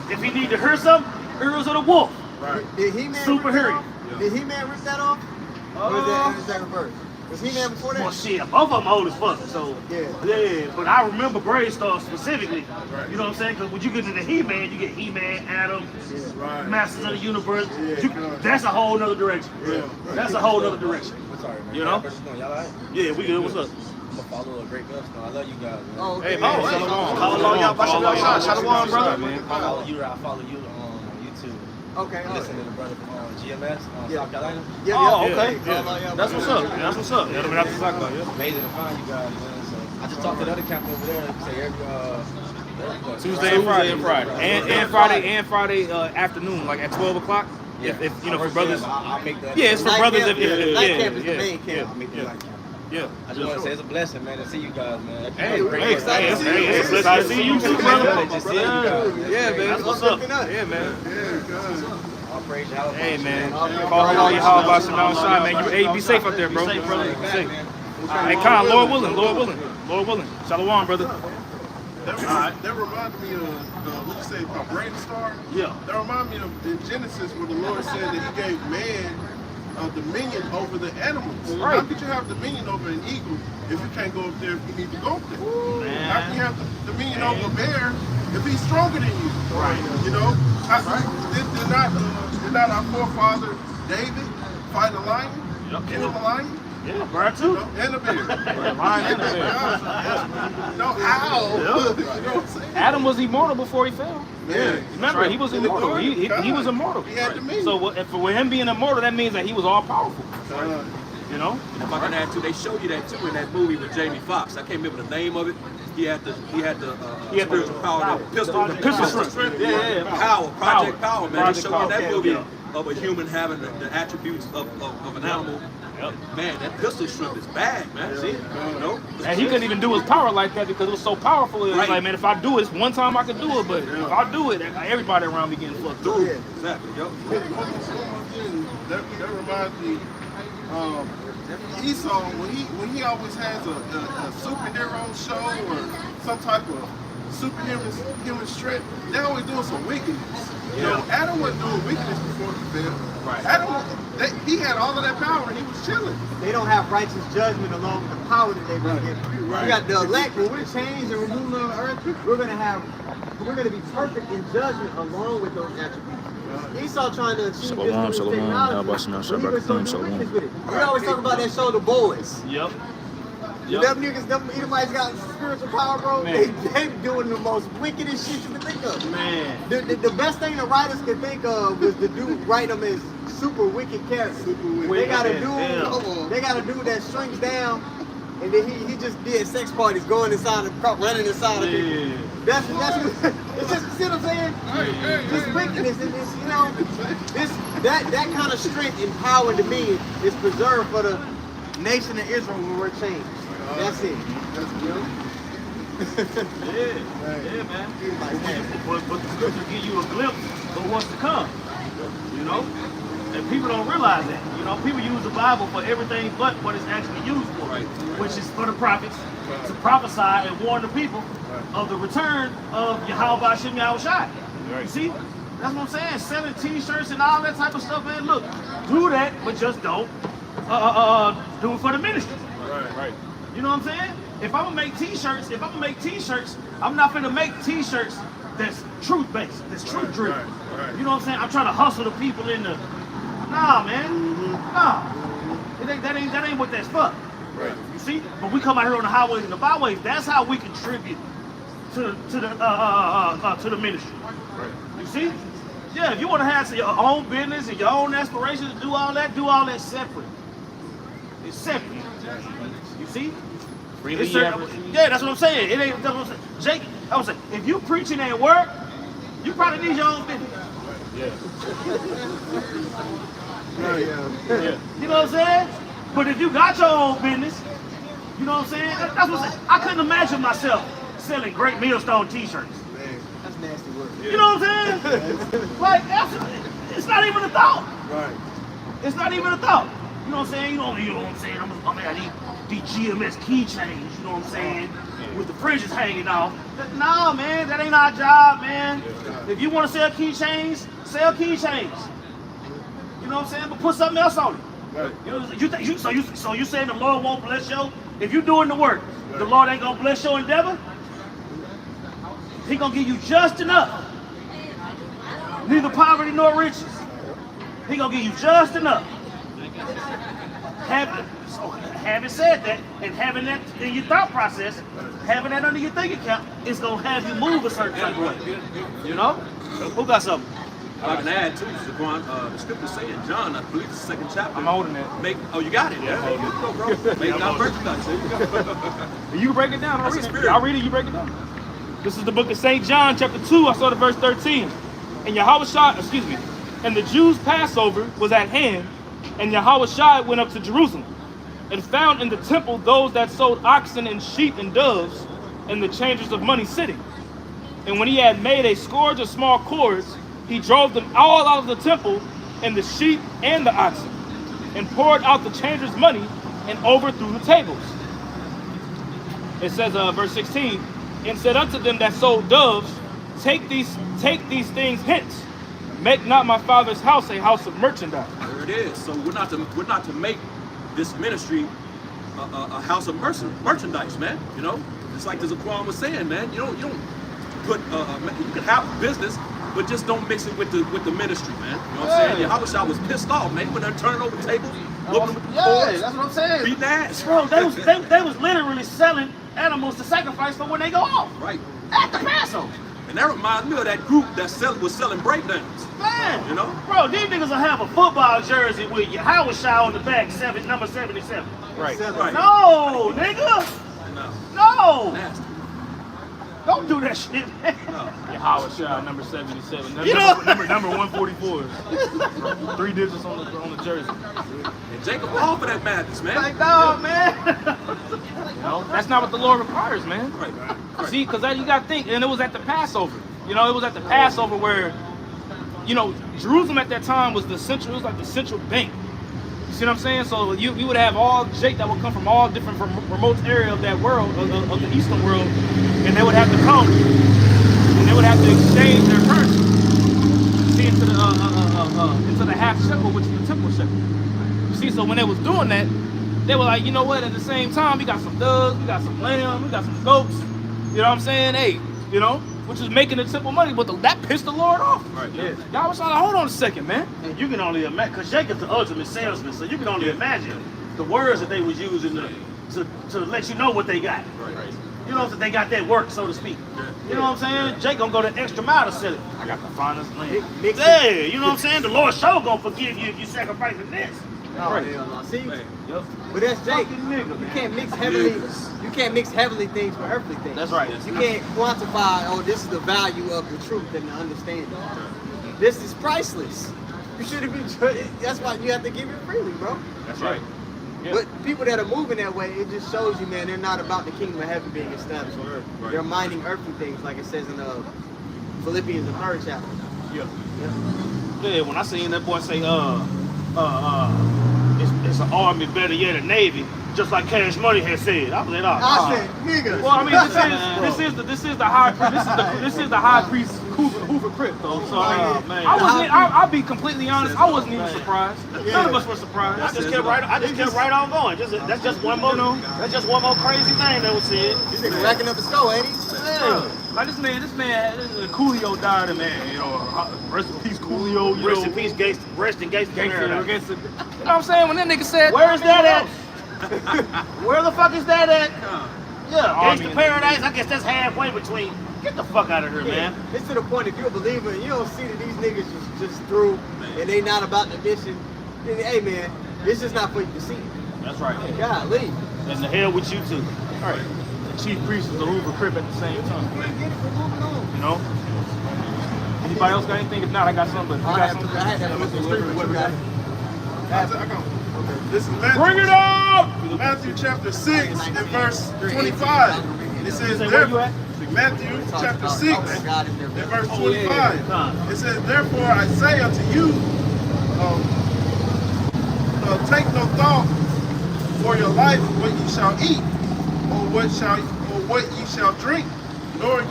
If he needed to hear something, ears of the wolf.
Did He-Man
Super
rip that
hearing.
off? Did He-Man rip that off? Or is that reversed? Was He-Man before that?
Well, shit, both of them old as fuck. So
Yeah.
But I remember Brave Star specifically. You know what I'm saying? Because when you get into He-Man, you get He-Man, Adam, Masters of the Universe. That's a whole nother direction. That's a whole nother direction. You know?
Y'all right?
Yeah, we good. What's up?
I'm a follower of Great Millstone. I love you guys, man.
Oh, okay.
Hey, man.
Shalom, y'all. Shalom, brother.
I follow you on YouTube.
Okay. all right.
Listen to the brother from GMS, South Carolina.
Yeah,
Oh,
yeah,
okay.
yeah.
That's what's up. That's what's up.
Amazing to find you guys, man. So I just talked to the other captain over there. Say every
Tuesday and Friday. And Friday afternoon, like at 12 o'clock. If you know, for brothers.
I'll make that.
Yeah, it's for
Night
brothers.
camp, night camp is the main camp.
I'll make the night camp.
Yeah.
I just want to say it's a blessing, man, to see you guys, man.
It's excited to see you too, brother.
Just seeing you guys.
Yeah, man.
That's what's up.
Yeah, man.
All praise Yahweh.
Hey, man. Call all your how about Shimon Shai, man. Hey, be safe out there, bro.
Be safe, brother.
Be safe. Hey, Khan, Lord willing. Shalom, brother.
That reminded me of, what you say, a Brave Star?
Yeah.
That reminded me of in Genesis where the Lord said that he gave man dominion over the animals.
Right.
How could you have dominion over an eagle if you can't go up there if you need to go up there?
Man.
How can you have dominion over a bear if he's stronger than you?
Right.
You know? Did not our forefather David fight a lion? Kill a lion?
Yeah, bro, too.
And a bear.
Lion and the bear.
No, how? You know what I'm saying?
Adam was immortal before he fell.
Yeah.
Remember, he was immortal. He was immortal.
He had dominion.
So with him being immortal, that means that he was all powerful. You know?
And if I can add too, they showed you that too in that movie with Jamie Foxx. I can't remember the name of it. He had the spiritual power, the pistol shrimp.
Yeah.
Project Power, man. They
Project
showed in that
Power.
movie
Yeah.
of a human having the attributes of an animal.
Yep.
Man, that pistol shrimp is bad, man. See, you know?
And he couldn't even do his power like that because it was so powerful. It was
Right.
like, man, if I do it, one time I could do it, but if I do it, everybody around me getting fucked up.
Yeah.
Exactly. Yep.
That reminds me, Esau when he always has a superhero show or some type of superhuman strength, they're always doing some wickedness. You know, Adam wasn't doing wickedness before he fell.
Right.
Adam, he had all of that power and he was chilling.
They don't have righteous judgment along with the power that they've been given.
Right.
We got the elect. When we change and remove them on earth, we're gonna be perfect in judgment along with those attributes. Esau trying to achieve this through technology. He was so do wickedness with it. We always talk about that show, The Boys.
Yep.
Them niggas, them Edomites got spiritual power, bro.
Man.
They doing the most wickedest shit you can think of.
Man.
The best thing the writers could think of was the dude write them as super wicked characters. They got a dude, that shrinks down, and then he just did sex parties, going inside the car, running inside of people. That's it's just, see what I'm saying? This wickedness, and this, you know, that kind of strength and power and dominion is preserved for the nation of Israel when we're changed. That's it. You know?
Yeah, man. But the scriptures give you a glimpse of what's to come. You know? And people don't realize that. You know, people use the Bible for everything but what it's actually used for.
Right.
Which is for the prophets to prophesy and warn the people of the return of Yahweh Shem Yahushai. You see? That's what I'm saying. Selling t-shirts and all that type of stuff, man. Look, do that, but just don't do it for the ministry.
Right.
You know what I'm saying? If I'm gonna make t-shirts, I'm not gonna make t-shirts that's truth-based, that's truth-driven. You know what I'm saying? I'm trying to hustle the people in the. Nah, man. Nah. That ain't what that's for.
Right.
You see? But we come out here on the highways and the byways. That's how we contribute to the ministry.
Right.
You see? Yeah, if you want to have your own business and your own aspirations to do all that separate. It's simple. You see?
Freely
It's
ye
certain-
have received.
yeah, that's what I'm saying. It ain't. That's what I'm saying. Jake, I was saying, if you preaching at work, you probably need your own business. You know what I'm saying? But if you got your own business, you know what I'm saying? That's what I'm saying. I couldn't imagine myself selling Great Millstone t-shirts.
Man, that's nasty work.
You know what I'm saying? Like, it's not even a thought.
Right.
It's not even a thought. You know what I'm saying? You know what I'm saying? I'm gonna have these GMS keychains, you know what I'm saying? With the fringes hanging off. No, man, that ain't our job, man. If you want to sell keychains, sell keychains. You know what I'm saying? But put something else on it.
Right.
You know, so you saying the Lord won't bless you? If you doing the work, the Lord ain't gonna bless your endeavor? He gonna give you just enough. Neither poverty nor riches. He gonna give you just enough. Having said that, and having that in your thought process, having that under your thinking cap, is gonna have you move a certain type of way. You know? Who got something?
If I can add too, Zaquan, the scripture saying, John, I believe it's the 2nd chapter.
I'm holding it.
Oh, you got it? Yeah. There you go, bro. Make not merchandise. There you go.
You can break it down. I'll
That's
read
the
it.
spirit.
I'll read it. You break it down. This is the book of St. John, chapter 2. I started verse 13. And and the Jews' Passover was at hand, and Yahushua went up to Jerusalem, and found in the temple those that sold oxen and sheep and doves, and the changers of money sitting. And when he had made a scourge of small cords, he drove them all out of the temple, and the sheep and the oxen, and poured out the changers' money, and overthrew the tables. It says, verse 16, and said unto them that sold doves, take these things hence. Make not my father's house a house of merchandise.
There it is. So we're not to make this ministry a house of merchandise, man. You know, it's like the Zaquan was saying, man. You don't put you can have a business, but just don't mix it with the ministry, man. You know what I'm saying? Yahushua was pissed off, man. When they're turning over tables, whooping them with the cords,
that's what I'm saying.
beating ass.
Bro, they was literally selling animals to sacrifice for when they go off.
Right.
At the Passover.
And that reminds me of that group that was selling breakdowns.
Man.
You know?
Bro, these niggas will have a football jersey with Yahushua on the back, number 77.
Right.
Right.
No, nigga.
No.
No.
Nasty.
Don't do that shit, man.
No.
Yahushua, number 77.
You know-
Number 144. 3 digits on the jersey.
And Jacob off of that madness, man.
Like, dog, man.
You know, that's not what the Lord requires, man.
Right.
See, because you got to think, and it was at the Passover. You know, it was at the Passover where, you know, Jerusalem at that time was the central. It was like the central bank. You see what I'm saying? So you would have all Jake that would come from all different remote areas of that world, of the Eastern world, and they would have to come, and they would have to exchange their currency. See, into the half shekel, which is the temple shekel. You see, so when they was doing that, they were like, you know what? At the same time, we got some doves, we got some lamb, we got some goats. You know what I'm saying? Hey, you know, which is making the temple money, but that pissed the Lord off.
Right.
Yeah.
Y'all was like, hold on a second, man.
And you can only imagine, because Jacob's the ultimate salesman, so you can only imagine the words that they was using to let you know what they got.
Right.
You know, that they got that work, so to speak. You know what I'm saying? Jake gonna go the extra mile to sell it. I got the finest land.
Mix it.
Yeah, you know what I'm saying? The Lord sure gonna forgive you if you sacrificing this.
Oh,
Right.
hell no. See,
Man.
Yep.
but that's Jake.
Fucking nigga,
You
man.
can't mix heavenly. You can't mix heavenly things with earthly things.
That's right.
You can't quantify. Oh, this is the value of the truth and the understanding. This is priceless. You shouldn't be. That's why you have to give it freely, bro.
That's right. Yeah.
But people that are moving that way, it just shows you, man, they're not about the kingdom of heaven being established on earth.
Right.
They're minding earthly things, like it says in Philippians, the 3rd chapter.
Yeah.
Yeah, when I seen that boy say, it's an army, better yet a navy, just like Cash Money had said. I was like,
I said, nigga.
Well, I mean, this is the high priest Hoover Crip though. So I mean,
man.
I'll be completely honest. I wasn't even surprised. None of us were surprised.
I just kept right on going. That's just one more. That's just one more crazy thing that was said.
This nigga racking up the score, ain't he?
Yeah. Like this man, Coolio died, man. You know, rest in peace, Coolio. You
Rest
know,
in peace, rest in Gangsta Paradise.
you know what I'm saying? When that nigga said,
Where is that at? Where the fuck is that at? Yeah,
Army
Gangsta
and-
Paradise. I guess that's halfway between. Get the fuck out of here, man.
It's to the point, if you're a believer and you don't see that these niggas just through and they not about the mission, then hey man, it's just not for you to see.
That's right.
Golly.
And the hell with you too.
All right. The chief priest is the Hoover Crip at the same time. You know? Anybody else got anything? If not, I got something. But you got something?
I had that with the street. What we got?
I go. This is Matthew.
Bring it up!
Matthew chapter 6 and verse 25. It says,
Say where you at?
Matthew chapter 6 and verse
Oh, yeah.
25. It says, therefore I say unto you, take no thought for your life, what ye shall eat, or what ye shall drink, nor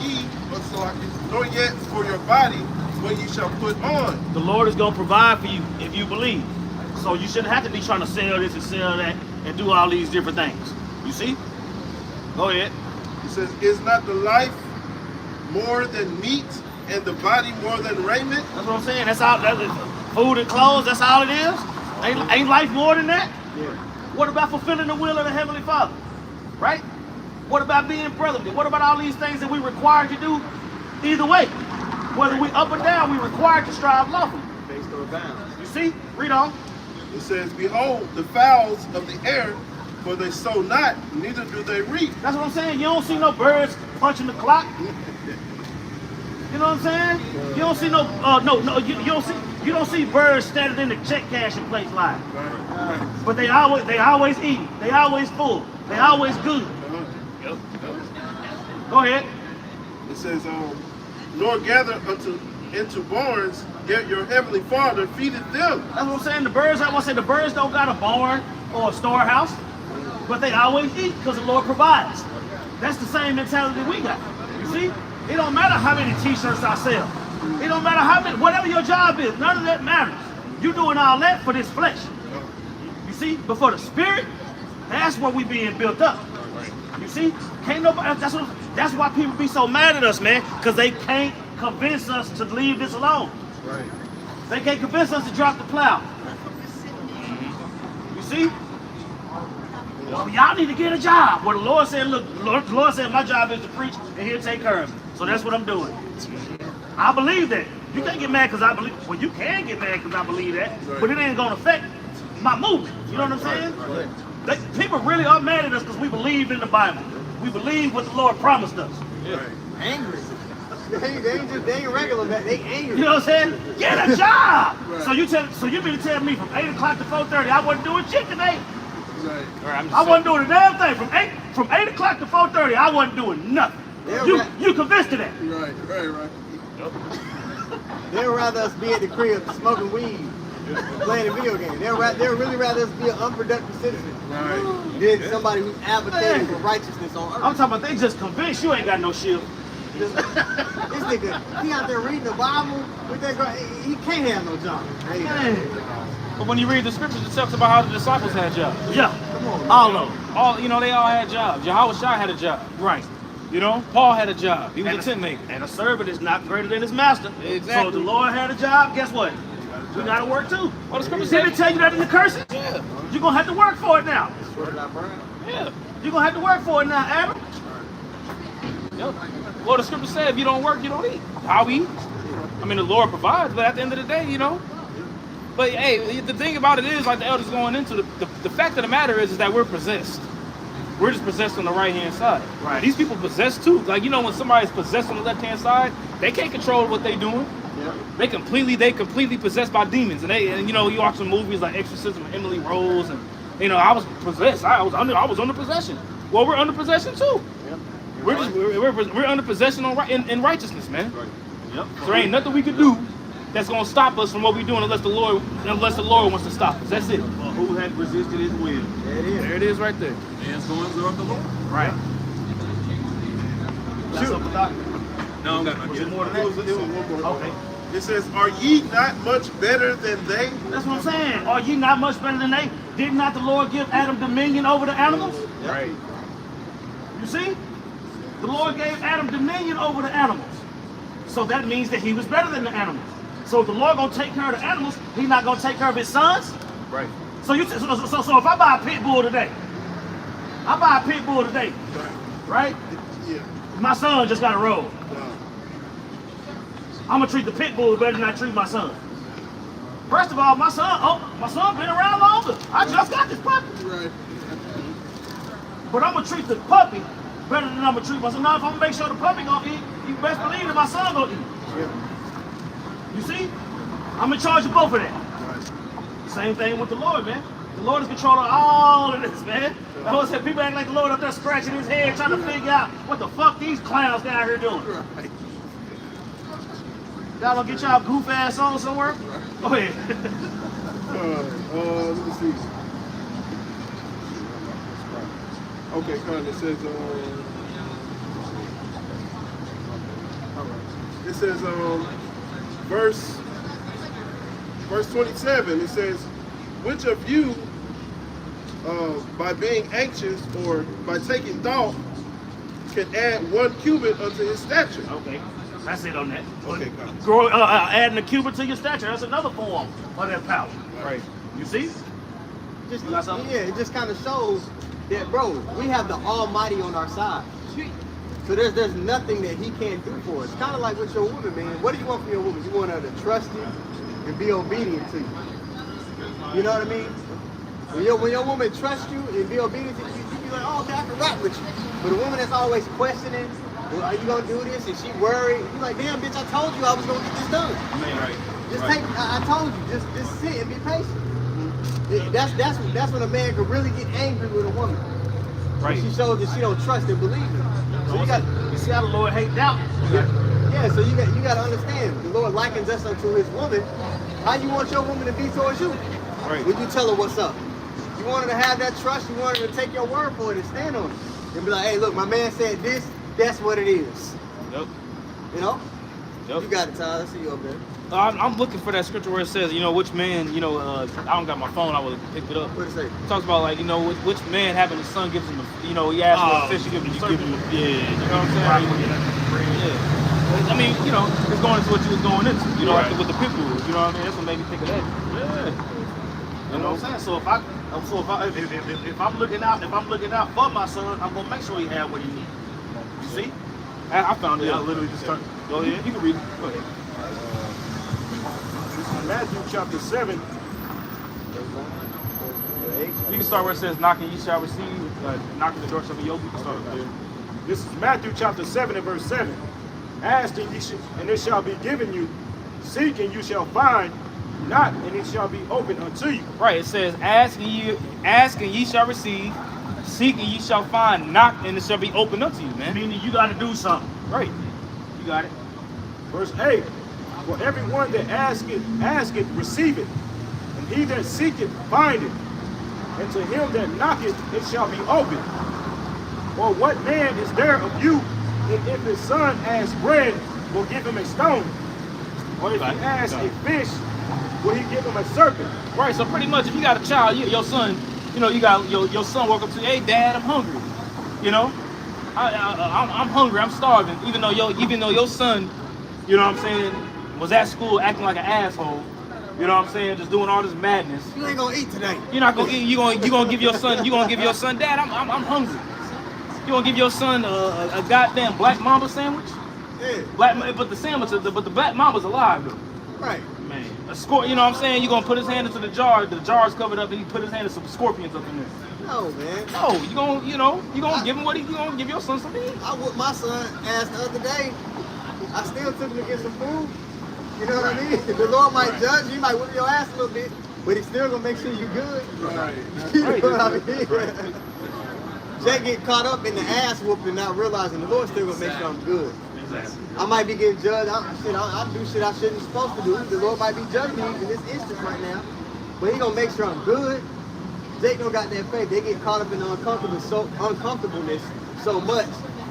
yet for your body what ye shall put on.
The Lord is going to provide for you if you believe. So you shouldn't have to be trying to sell this and sell that and do all these different things. You see? Go ahead.
It says, is not the life more than meat, and the body more than raiment?
That's what I'm saying. That's all. That's food and clothes. That's all it is. Ain't life more than that?
Yeah.
What about fulfilling the will of the Heavenly Father? Right? What about being brotherly? What about all these things that we required to do? Either way, whether we up or down, we required to strive lawfully.
Based on balance.
You see? Read on.
It says, behold, the fowls of the air, for they sow not, neither do they reap.
That's what I'm saying. You don't see no birds punching the clock. You know what I'm saying? You don't see you don't see birds standing in the check cashing place line. But they always eat. They always full. They always good. Go ahead.
It says, nor gather into barns, yet your heavenly Father feedeth them.
That's what I'm saying. The birds don't got a barn or a storehouse, but they always eat because the Lord provides. That's the same mentality we got. You see? It don't matter how many t-shirts I sell. It don't matter how many, whatever your job is, none of that matters. You doing all that for this flesh. You see? But for the spirit, that's where we being built up. You see? Can't nobody, that's why people be so mad at us, man, because they can't convince us to leave this alone.
Right.
They can't convince us to drop the plow. You see? Well, y'all need to get a job. Well, the Lord said, look, the Lord said my job is to preach and he'll take care of me. So that's what I'm doing. I believe that. You can't get mad because I believe. Well, you can get mad because I believe that, but it ain't going to affect my movement. You know what I'm saying? People really are mad at us because we believe in the Bible. We believe what the Lord promised us.
Angry. They ain't regular, they angry.
You know what I'm saying? Get a job. So you mean to tell me from 8 o'clock to 4:30 I wasn't doing shit today?
Right.
I wasn't doing a damn thing from 8 o'clock to 4:30. I wasn't doing nothing. You convinced of that?
Right.
They'd rather us be at the crib smoking weed, playing a video game. They'd really rather us be an unproductive citizen than somebody who's advocating for righteousness on earth.
I'm talking about they just convinced you ain't got no shield.
This nigga, he out there reading the Bible with that girl. He can't have no job.
But when you read the scriptures, it talks about how the disciples had jobs.
Yeah,
Come on,
all of them.
They all had jobs. Yahweh Shai had a job.
Right.
You know, Paul had a job. He was
And
a tent maker.
And a servant is not greater than his master.
Exactly.
So the Lord had a job. Guess what? We got to work too.
Well, the scripture
Didn't
said,
it tell you that in the curses?
yeah,
You're going to have to work for it now.
yeah.
You're going to have to work for it now, Adam.
Yep. Well, the scripture said, if you don't work, you don't eat. How we eat? I mean, the Lord provides, but at the end of the day, But hey, the thing about it is, like the elders going into the fact of the matter is that we're possessed. We're just possessed on the right-hand side.
Right.
These people possessed too. Like, when somebody's possessed on the left-hand side, they can't control what they're doing.
Yeah.
They completely possessed by demons. And you watch some movies like Exorcism of Emily Rose, and I was possessed. I was under possession. Well, we're under possession too.
Yep.
We're under possession in righteousness, man.
Yep.
So there ain't nothing we can do that's gonna stop us from what we're doing unless the Lord wants to stop us. That's it.
Well, who had resisted his will?
There it is.
There it is right there.
Man's going to the Lord.
Right. That's something, Doc?
No, I'm not
Was it
getting
more than
It was
that?
one more.
Okay.
It says, are ye not much better than they?
That's what I'm saying. Are ye not much better than they? Did not the Lord give Adam dominion over the animals?
Right.
You see? The Lord gave Adam dominion over the animals. So that means that he was better than the animals. So if the Lord gonna take care of the animals, he's not gonna take care of his sons?
Right.
So if I buy a pit bull today, right?
Yeah.
My son just got a roll. I'm gonna treat the pit bull better than I treat my son. First of all, my son been around longer. I just got this puppy.
Right.
But I'm gonna treat the puppy better than I'm gonna treat my son. Now, if I'm gonna make sure the puppy gonna eat, you best believe that my son gonna eat.
Yeah.
You see? I'm in charge of both of that.
Right.
Same thing with the Lord, man. The Lord is controlling all of this, man. I always said people act like the Lord up there scratching his head, trying to figure out what the fuck these clowns down here doing.
Right.
Y'all gonna get y'all goof ass on somewhere? Go ahead.
Let me see. Okay, kind of says, it says, verse 27, it says, which of you, by being anxious or by taking thought, can add 1 cubit unto his stature?
Okay, that's it on that.
Okay, got it.
Grow, adding a cubit to your stature, that's another form of that power.
Right.
You see?
Just,
You got something?
yeah, it just kind of shows that, bro, we have the Almighty on our side. So there's nothing that He can't do for us. Kind of like with your woman, man. What do you want from your woman? You want her to trust you and be obedient to you. You know what I mean? When your woman trusts you and be obedient to you, you be like, oh, okay, I can rock with you. But a woman that's always questioning, well, are you gonna do this? And she worried. You like, damn, bitch, I told you I was gonna get this done.
Right.
Just I told you, just sit and be patient. That's when a man can really get angry with a woman.
Right.
When she shows that she don't trust and believe him. So
You see how the Lord hate doubt?
yeah, so you got to understand, the Lord likens us unto His woman. How you want your woman to be towards you?
Right.
When you tell her what's up. You want her to have that trust, you want her to take your word for it and stand on it. And be like, hey, look, my man said this, that's what it is.
Yep.
You know?
Yep.
You got it, Tyler. I see you up there.
I'm looking for that scripture where it says, you know, which man, you know, I don't got my phone, I would have picked it up.
What it say?
It talks about, like, you know, which man having a son gives him, you know, he asks for a fish, you give him a serpent. Yeah, you know what I'm saying? Yeah. I mean, you know, it's going into what you was going into, you know,
Right.
with the people, you know what I mean? That's what made me think of that. Yeah.
You know what I'm saying? So if I'm looking out for my son, I'm gonna make sure he have what he needs. You see?
I found it. I literally just turned. Go ahead. You can read it. Go ahead.
This is Matthew chapter 7.
You can start where it says, knocking ye shall receive, knocking the door shall be open. You can start there.
This is Matthew chapter 7 and verse 7. Ask and it shall be given you. Seek and you shall find. Knock and it shall be opened unto you.
Right, it says, ask and ye shall receive, seek and ye shall find, knock and it shall be opened up to you, man.
Meaning you gotta do something.
Right. You got it.
Verse 8. For everyone that asketh, receiveth. And he that seeketh, findeth. And to him that knocketh, it shall be opened. Or what man is there of you, that if his son asks bread, will give him a stone? Or if he asks a fish, will he give him a serpent?
Right, so pretty much if you got a child, your son, you know, you got your son walk up to you, hey dad, I'm hungry. You know? I'm hungry, I'm starving. Even though your son, you know what I'm saying, was at school acting like an asshole. You know what I'm saying? Just doing all this madness.
You ain't gonna eat today.
You're not gonna eat. You gonna give your son. Dad, I'm hungry. You gonna give your son a goddamn black mamba sandwich?
Yeah.
But the black mamba's alive though.
Right.
Man, you know what I'm saying? You're gonna put his hand into the jar. The jar's covered up, and he put his hand into some scorpions up in there.
No, man.
No, you gonna give him what you gonna give your son some to eat.
I whooped my son ass the other day. I still took him to get some food. You know what I mean? The Lord might judge you, he might whip your ass a little bit, but he's still gonna make sure you're good.
Right.
You know what I mean? Jay get caught up in the ass whooping, not realizing the Lord still gonna make sure I'm good.
Exactly.
I might be getting judged. I do shit I shouldn't supposed to do. The Lord might be judging me in this instance right now, but He gonna make sure I'm good. Jake don't got that faith. They get caught up in the uncomfortableness so much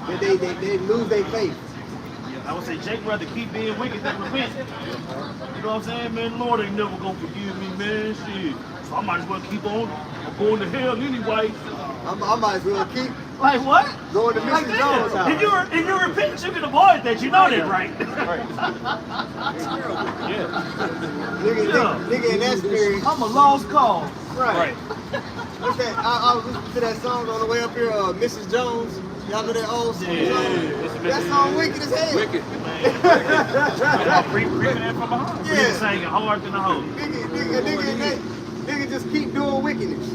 that they lose their faith.
I would say Jake rather keep being wicked than repent. You know what I'm saying, man? Lord ain't never gonna forgive me, man. Shit. So I might as well keep on. I'm going to hell anyway.
I might as well keep
Like what?
going to Mrs.
Like
Jones' house.
If you repent, you can avoid that. You know that, right?
Nigga in that spirit.
I'm a lost cause.
Right. What's that? I was listening to that song on the way up here, Mrs. Jones. Y'all know that old school
Yeah.
song? That song wicked as hell.
Wicked.
Creeping in from behind.
Nigga
Yeah.
saying hard than a hoe.
Nigga just keep doing wickedness.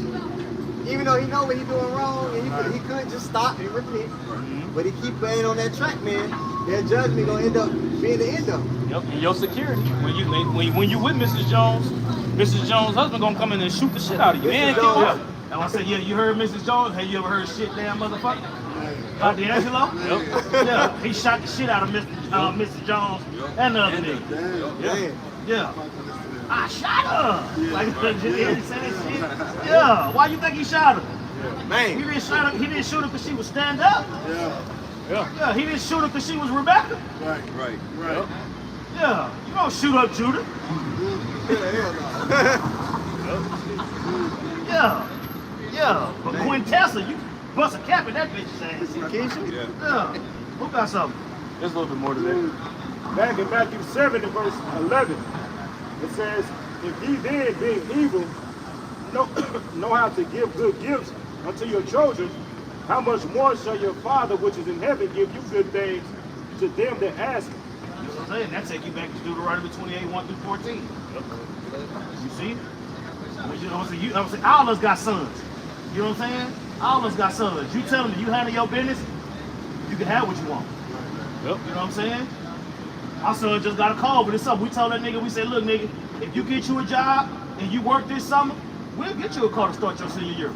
Even though he know what he doing wrong, and he could just stop and repent. But he keep playing on that track, man. That judgment gonna end up being the end of it.
Yep, and your security. When you with Mrs. Jones' husband gonna come in and shoot the shit out of you. And kill her.
And I said, yeah, you heard Mrs. Jones? Have you ever heard shit damn motherfucker? D'Angelo?
Yep.
Yeah, he shot the shit out of Mrs. Jones and the other nigga.
Damn.
Yeah. I shot her. Like, he said that shit. Yeah. Why you think he shot her? He
Man.
didn't shoot her. He didn't shoot her because she was stand up. Yeah. He didn't shoot her because she was Rebecca.
Right.
Yeah. You don't shoot up Judah. Yeah. But Quintessa, you bust a cap in that bitch's ass.
Keisha?
Yeah. Who got something?
There's a little bit more to that.
Back in Matthew 7 and verse 11, it says, if ye then, being evil, know how to give good gifts unto your children, how much more shall your Father which is in heaven give you good things to them that ask him?
You know what I'm saying? That take you back to Deuteronomy 28, 1 through 14. You see? You know what I'm saying? All of us got sons. You know what I'm saying? All of us got sons. You tell them you handle your business, you can have what you want.
Yep.
You know what I'm saying? Our son just got a call, but it's something. We told that nigga, we said, look, nigga, if you get you a job and you work this summer, we'll get you a car to start your senior year.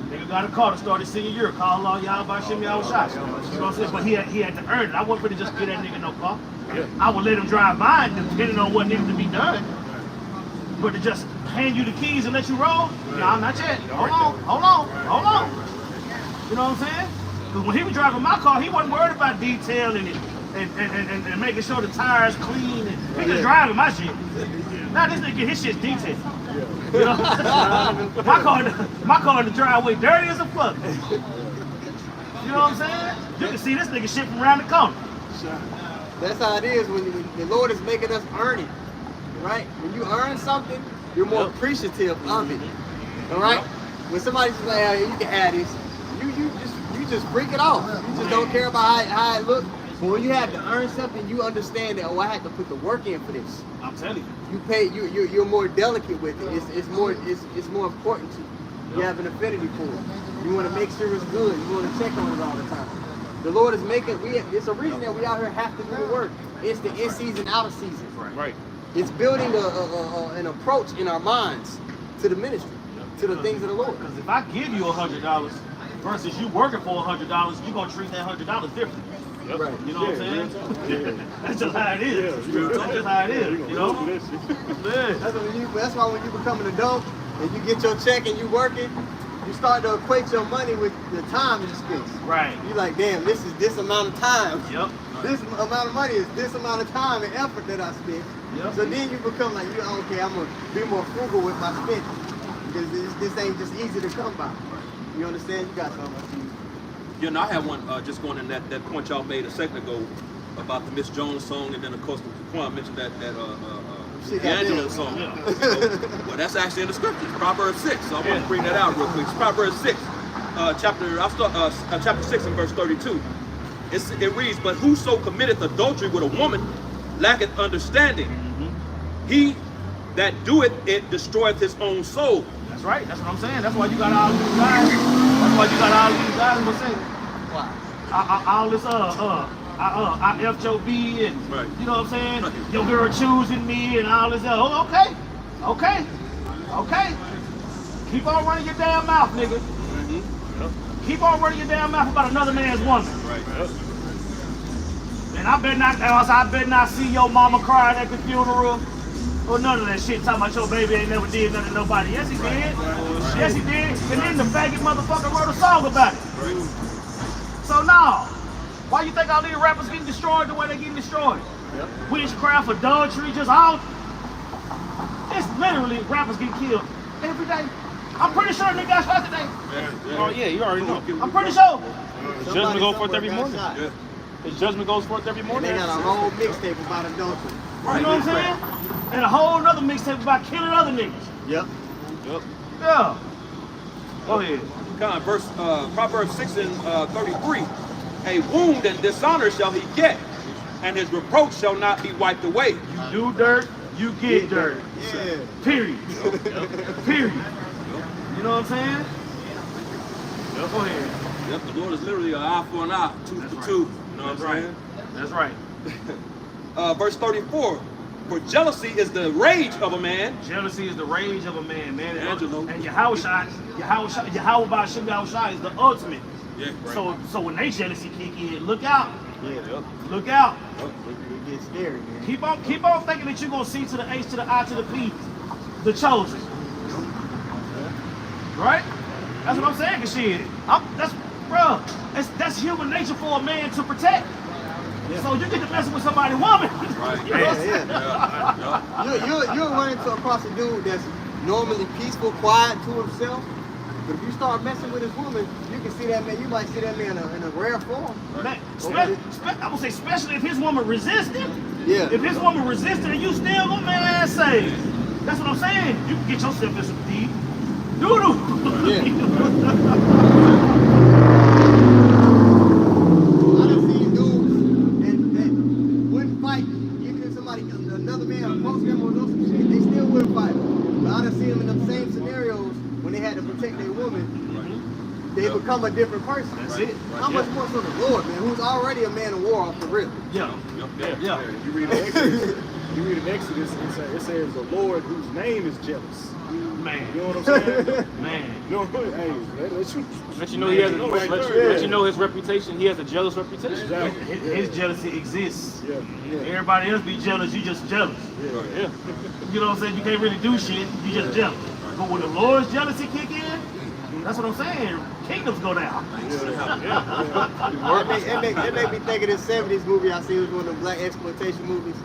Nigga got a car to start his senior year. Call all y'all about shimmy out shots. You know what I'm saying? But he had to earn it. I wasn't going to just get that nigga no car. I would let him drive mine depending on what needed to be done. But to just hand you the keys and let you roll, nah, not yet. Hold on. You know what I'm saying? Because when he was driving my car, he wasn't worried about detailing it and making sure the tires clean. And he just driving my shit. Now this nigga, his shit's detailed. You know? my car in the driveway dirty as a fuck. You know what I'm saying? You can see this nigga shit from around the corner.
That's how it is when the Lord is making us earn it. Right? When you earn something, you're more appreciative of it. All right? When somebody's like, hey, you can have this, you just break it off. You just don't care about how it looks. But when you have to earn something, you understand that, oh, I had to put the work in for this.
I'm telling you.
You're more delicate with it. It's more important to you. You have an affinity for it. You want to make sure it's good. You want to check on it all the time. The Lord is making. It's a reason that we out here have to do the work. It's the in season, out of season.
Right.
It's building an approach in our minds to the ministry, to the things of the Lord.
Because if I give you $100 versus you working for $100, you're gonna treat that $100 different.
Right.
You know what I'm saying? That's just how it is. That's just how it is. You know? Yeah.
That's why when you become an adult and you get your check and you working, you start to equate your money with the time you spend.
Right.
You're like, damn, this is this amount of time.
Yep.
This amount of money is this amount of time and effort that I spent.
Yep.
So then you become like, okay, I'm gonna be more frugal with my spending because this ain't just easy to come by. You understand? You got something.
You know, I had one just going in that point y'all made a second ago about the Miss Jones song, and then of course Quan mentioned that D'Angelo song. Well, that's actually in the scriptures, Proverbs 6. So I want to bring that out real quick. It's Proverbs 6, chapter 6 and verse 32. It reads, "But whoso committeth adultery with a woman lacketh understanding. He that doeth it destroyeth his own soul."
That's right. That's what I'm saying. That's why you got all these guys. That's why you got all these guys who say, all this I F your B and
Right.
you know what I'm saying? Your girl choosing me and all this. Oh, okay. Keep on running your damn mouth, nigga. Keep on running your damn mouth about another man's woman.
Right.
And I better not see your mama crying at the funeral or none of that shit. Talking about your baby ain't never did nothing to nobody. Yes, he did. Yes, he did. And then the faggot motherfucker wrote a song about it. So now, why you think all these rappers getting destroyed the way they getting destroyed? Witchcraft, adultery, just all. It's literally rappers getting killed every day. I'm pretty sure they got shot today.
Oh yeah, you already know.
I'm pretty sure.
His judgment goes forth every morning.
Yeah.
His judgment goes forth every
And
morning.
they got a whole mixtape about adultery.
You know what I'm saying? And a whole nother mixtape about killing other niggas.
Yep.
Yep.
Yeah. Go ahead.
Proverbs 6 and 33. A wound and dishonor shall he get, and his reproach shall not be wiped away.
You do dirt, you get dirt.
Yeah.
Period. Period. You know what I'm saying? Go ahead.
Yep, the Lord is literally an eye for an eye, tooth for tooth. You know what I'm saying?
That's right.
Verse 34. For jealousy is the rage of a man.
Jealousy is the rage of a man, man.
Angelo.
And Yahweh is the ultimate.
Yeah, right.
So when they jealousy kick in, look out.
Yeah.
Look out.
It gets scary, man.
Keep on thinking that you're gonna see to the H to the I to the P, the chosen. Right? That's what I'm saying, cause shit. That's human nature for a man to protect. So you get to messing with somebody's woman.
Right.
You know what I'm saying?
Yeah.
You'll run across a dude that's normally peaceful, quiet to himself. But if you start messing with his woman, you can see that man. You might see that man in a rare form.
Man, I would say, especially if his woman resisted.
Yeah.
If his woman resisted and you still gonna man say, that's what I'm saying. You can get yourself in some deep doo-doo.
Yeah. I done seen dudes that wouldn't fight. Even if another man approached them or some shit, they still wouldn't fight. But I done seen them in them same scenarios when they had to protect their woman. They become a different person.
That's it.
How much more so the Lord, man, who's already a man of war off the rip?
Yeah.
Yeah.
You read in Exodus, it says the Lord whose name is jealous.
Man.
You know what I'm saying?
Man.
You know, hey,
Let you know he has
Right
let
there.
you know his reputation. He has a jealous reputation.
Exactly.
His jealousy exists.
Yeah.
Everybody else be jealous, you just jealous.
Yeah.
You know what I'm saying? You can't really do shit, you just jealous. But when the Lord's jealousy kick in, that's what I'm saying. Kingdoms go down.
It made me think of this 70s movie I seen. It was one of the black exploitation movies.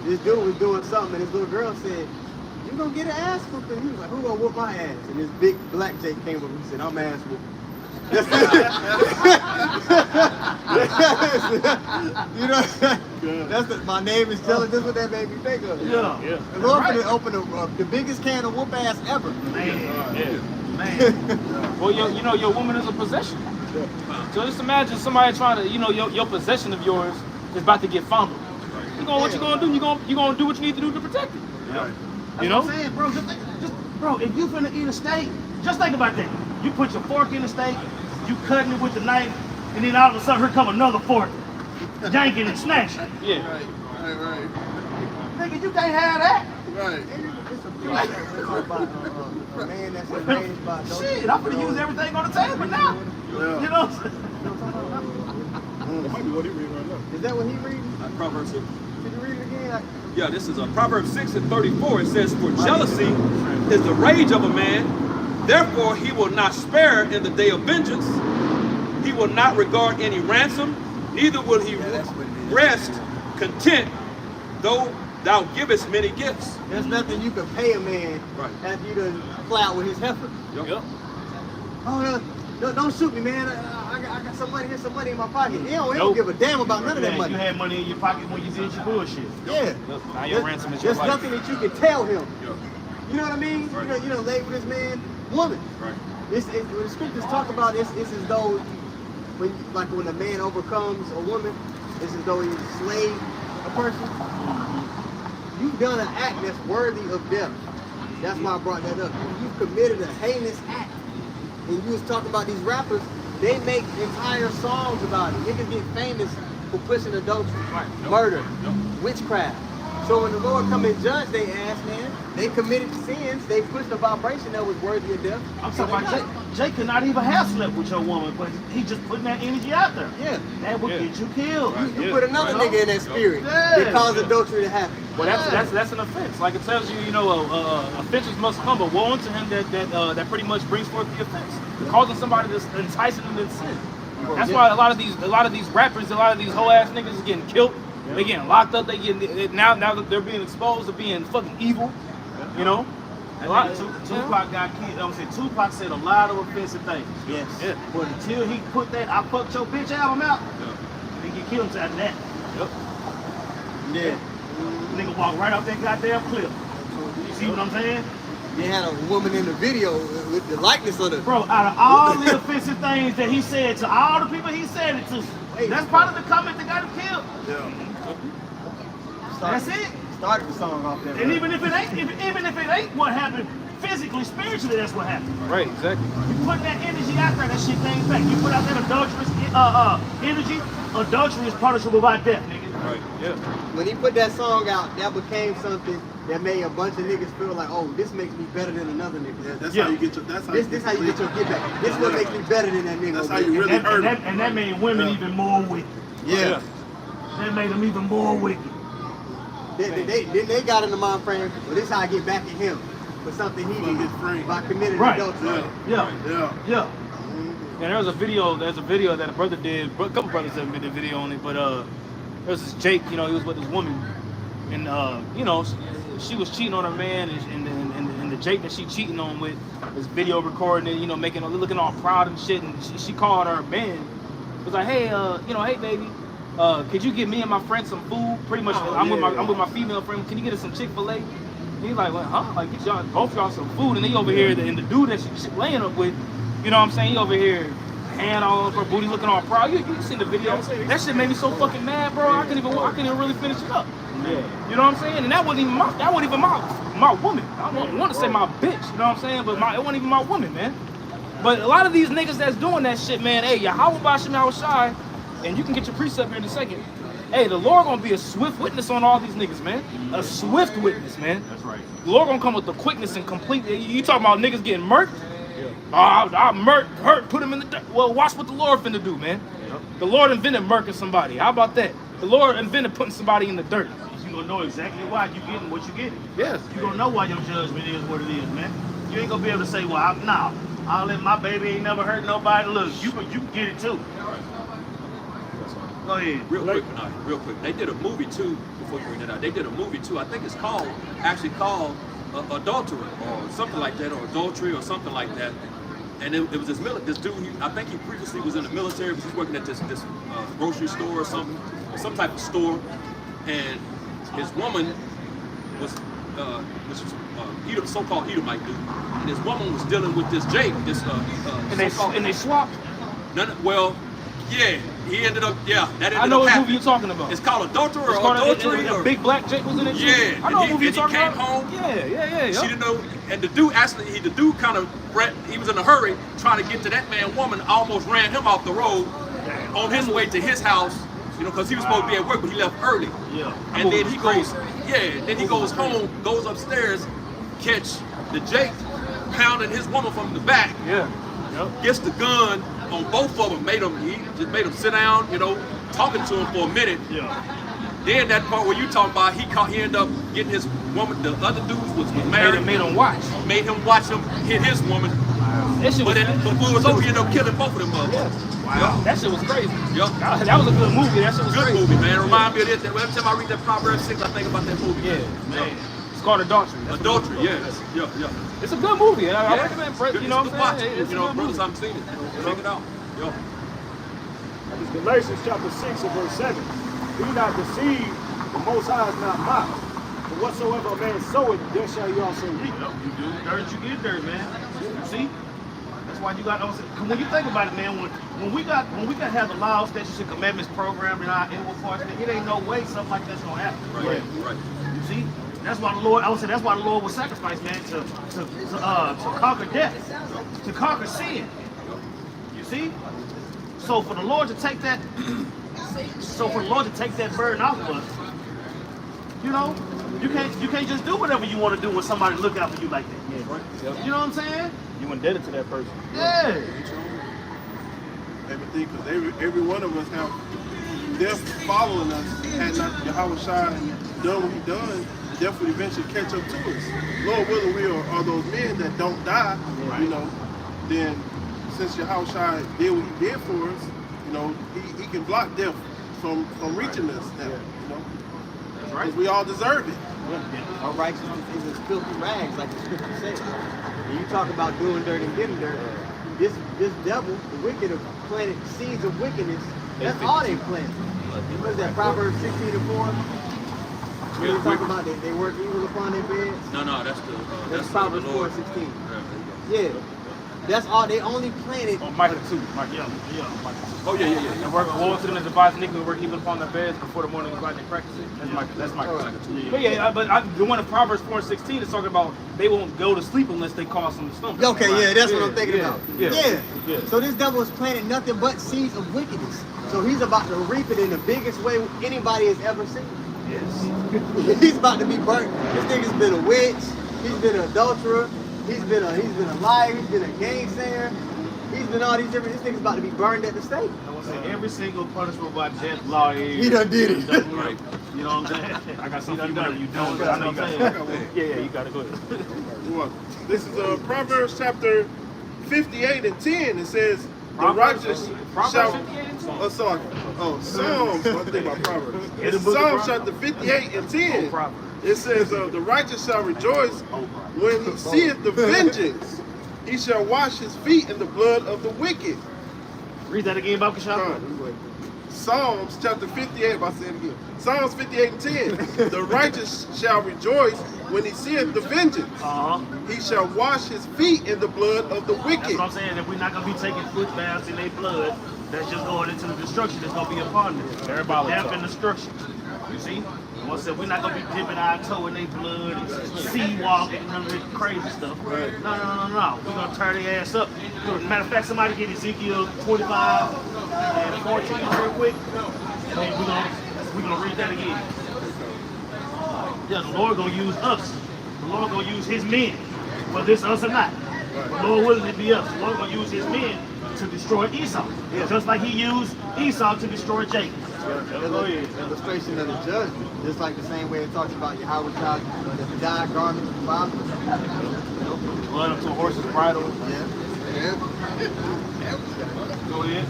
This dude was doing something and this little girl said, "You gonna get an ass whooping?" He was like, "Who gonna whoop my ass?" And this big black Jake came over and he said, "I'm ass whooping." You know, my name is jealous. That's what that made me think of.
Yeah.
The Lord finna open the biggest can of whoop ass ever.
Man.
Well, your woman is a possession. So just imagine somebody trying to, your possession of yours is about to get fumbled. What you gonna do? You gonna do what you need to do to protect it.
Yeah.
You know?
That's what I'm saying, bro. Bro, if you finna eat a steak, just think about that. You put your fork in the steak, you cutting it with the knife, and then all of a sudden here come another fork, yanking and snatching.
Yeah.
Right.
Nigga, you can't have that.
Right.
It's a man that's raised by
Shit, I'm gonna use everything on the table now.
Yeah.
You know what I'm saying?
That might be what he reading right now.
Is that what he reading?
Proverbs 6.
Did you read it again?
Yeah, this is Proverbs 6 and 34. It says, for jealousy is the rage of a man. Therefore, he will not spare in the day of vengeance. He will not regard any ransom. Neither will he rest content, though thou givest many gifts.
There's nothing you can pay a man after you done plowed with his heifer.
Yep.
Oh, no, don't shoot me, man. I got some money. Here's some money in my pocket. He don't give a damn about none of that money.
You had money in your pocket when you did your bullshit.
Yeah.
Now your ransom is your
There's
life.
nothing that you can tell him. You know what I mean? You know, lay with this man, woman.
Right.
When the scriptures talk about it's as though when a man overcomes a woman, it's as though he enslaved a person. You've done an act that's worthy of death. That's why I brought that up. You've committed a heinous act. And you was talking about these rappers, they make entire songs about it. Niggas get famous for pushing adultery, murder, witchcraft. So when the Lord come and judge they ass, man, they committed sins, they pushed a vibration that was worthy of death.
I'm talking about Jay could not even have slept with your woman, but he just putting that energy out there.
Yeah.
That would get you killed.
You put another nigga in that spirit that caused adultery to happen.
Well, that's an offense. Like it tells you, offenses must come, but woe unto him that pretty much brings forth the offense, causing somebody to enticing them to sin. That's why a lot of these rappers, a lot of these whole ass niggas is getting killed. They getting locked up. Now that they're being exposed to being fucking evil. You know.
Tupac got killed. I'm saying Tupac said a lot of offensive things.
Yes.
Yeah. But until he put that "I fucked your bitch" album out, he get killed after that.
Yeah.
Nigga walk right off that goddamn cliff. You see what I'm saying?
They had a woman in the video with the likeness of the.
Bro, out of all the offensive things that he said to all the people he said it to, that's part of the comment that got him killed.
Yeah.
That's it.
Started the song off there.
And even if it ain't what happened physically, spiritually, that's what happened.
Right, exactly.
You put that energy out there, that shit came back. You put out that adulterous energy, adultery is punishable by death, nigga.
Right, yeah.
When he put that song out, that became something that made a bunch of niggas feel like, oh, this makes me better than another nigga.
That's
Yeah.
how you get your. That's how
This how you get your get back. This what makes me better than that nigga.
That's
over
how you
there.
really
And
hurt
that,
him.
and that made women even more wicked.
Yeah.
That made them even more wicked.
Then they got in the mind frame, well, this how I get back at him for something he
Gonna
did
get free.
by committing
Right.
adultery.
Yeah.
Yeah.
Yeah.
And there's a video that a brother did, a couple brothers have made a video on it, but there was this Jake, you know, he was with this woman, and you know, she was cheating on her man, and the Jake that she cheating on with is video recording it, you know, making her looking all proud and shit, and she called her man, was like, hey, you know, hey baby, could you get me and my friend some food? Pretty much, I'm with my female friend. Can you get us some Chick-fil-A? He's like, huh? Like, get y'all both y'all some food, and they over here, and the dude that she laying up with, you know what I'm saying? He over here, hand all over her booty, looking all proud. You seen the video? That shit made me so fucking mad, bro. I couldn't even really finish it up.
Yeah.
You know what I'm saying? And that wasn't even my woman. I don't want to say my bitch. You know what I'm saying? But it wasn't even my woman, man. But a lot of these niggas that's doing that shit, man. Hey, Yahweh Bashim Yahushai, and you can get your precept here in a second. Hey, the Lord gonna be a swift witness on all these niggas, man. A swift witness, man.
That's right.
The Lord gonna come with the quickness and complete. You talking about niggas getting murked? I murked, hurt, put him in the dirt. Well, watch what the Lord finna do, man. The Lord invented murking somebody. How about that? The Lord invented putting somebody in the dirt.
You gonna know exactly why you getting what you getting.
Yes.
You gonna know why your judgment is what it is, man. You ain't gonna be able to say, well, I'll let my baby ain't never hurt nobody. Look, you can get it too. Go ahead.
Real quick, Bernard, real quick. They did a movie too, before you bring that out. They did a movie too. I think it's actually called Adultery or something like that, or Adultery or something like that. And it was this dude, I think he previously was in the military, but he's working at this grocery store or something, or some type of store. And his woman was so-called Edomite dude. And his woman was dealing with this Jake, this
And they swapped.
well, yeah, he ended up, that ended up
I know what
happening.
movie you're talking about.
It's called Adultery or
It's called
Adultery.
a
or
Big Black Jake was in it too.
Yeah,
I know what
and
movie you're
he
talking
came
about.
home.
Yeah.
She didn't know, and the dude kind of, he was in a hurry trying to get to that man. Woman almost ran him off the road on his way to his house, you know, because he was supposed to be at work, but he left early.
Yeah.
And then he goes home, goes upstairs, catch the Jake pounding his woman from the back.
Yeah.
Gets the gun on both of them, he just made them sit down, you know, talking to him for a minute.
Yeah.
Then that part where you talking about, he ended up getting his woman, the other dude was married.
Made him watch.
Made him watch him hit his woman.
That shit was,
Before it was over, he ended up killing both of them mothers.
Wow. That shit was crazy.
Yup.
That was a good movie. That shit was
Good
crazy.
movie, man. Remind me of this. Every time I read that Proverbs 6, I think about that movie.
Yeah, man. It's called Adultery.
Adultery, yeah.
It's a good movie. I recommend,
Good,
you know
it's
what I'm
good
saying?
watch.
It's
You
a
know,
good
brothers
movie.
haven't seen it. Check it out. Yo.
It's Galatians chapter 6 and verse 7. Be not deceived, the Most High is not mocked. For whatsoever a man soweth, there shall he also reap.
You do dirt, you get dirt, man. You see? That's why you got. When you think about it, man, when we got to have the law, statutes, and commandments programmed in our inward parts, man, it ain't no way something like that's gonna happen.
Right.
You see? That's why the Lord. I would say that's why the Lord was sacrificed, man, to conquer death, to conquer sin. You see? So for the Lord to take that, burden off of us, you know, you can't just do whatever you want to do when somebody look out for you like that.
Yeah, right. Yep.
You know what I'm saying?
You indebted to that person.
Yeah.
Everything, because every one of us have death following us. Had not Yahweh Shai done what he done, death would eventually catch up to us. Lord willing, we are those men that don't die, you know, then since Yahweh Shai did what he did for us, you know, he can block death from reaching us now, you know.
That's right.
Because we all deserve it.
Our righteousness is as filthy rags, like the scripture says. When you talk about doing dirt and getting dirt, this devil, the wicked, have planted seeds of wickedness. That's all they planted. What is that, Proverbs 16:4? When you talk about they work evil upon their beds,
No, that's the
that's
the
Proverbs
Lord.
4:16.
Yeah.
Yeah. That's all. They only planted.
On Micah 2. Micah.
Yeah.
Oh yeah.
And work woe to them that devise iniquity, work evil upon their beds before the morning is light and they practice it. That's Micah. That's Micah.
Alright.
But the one in Proverbs 4:16 is talking about they won't go to sleep unless they cause them to stumble.
Okay, yeah, that's what I'm thinking
Yeah,
about.
yeah.
Yeah. So this devil is planting nothing but seeds of wickedness. So he's about to reap it in the biggest way anybody has ever seen.
Yes.
He's about to be burnt. This nigga's been a witch. He's been an adulterer. He's been a liar. He's been a gangster. He's been all these different. This nigga's about to be burned at the stake.
I want to say every single punishment by death law is.
He done did it.
Right.
You know what I'm saying?
I got something
He
for
done
you
done
whenever you
it.
don't.
That's
I know
what
you
I'm
got
saying.
it. Yeah, you got to go ahead.
Well, this is Proverbs chapter 58 and 10. It says, "The righteous shall." Oh, sorry. Oh, Psalms. I think about Proverbs. It's Psalms chapter 58 and 10. It says, "The righteous shall rejoice when he seeth the vengeance. He shall wash his feet in the blood of the wicked."
Read that again, Baba Kashaf.
Psalms chapter 58, if I say it again. Psalms 58 and 10. "The righteous shall rejoice when he seeth the vengeance. He shall wash his feet in the blood of the
That's
wicked."
what I'm saying. If we're not gonna be taking foot baths in their blood, that's just going into the destruction that's gonna be upon them.
Everybody
Death
talk.
and destruction. You see? One said we're not gonna be dipping our toe in their blood and sea walking and none of this crazy stuff.
Right.
No. We're gonna turn their ass up. Matter of fact, somebody get Ezekiel 25 and 14 real quick, and then we're gonna read that again. Yeah, the Lord gonna use us. The Lord gonna use His men, whether it's us or not. The Lord willing it be us. The Lord gonna use His men to destroy Esau, just like He used Esau to destroy Jacob.
Illustration of the judgment, just like the same way it talks about Yahweh God, the dyed garment of the Father.
Blood up to a horse's bridle.
Yeah.
Go ahead.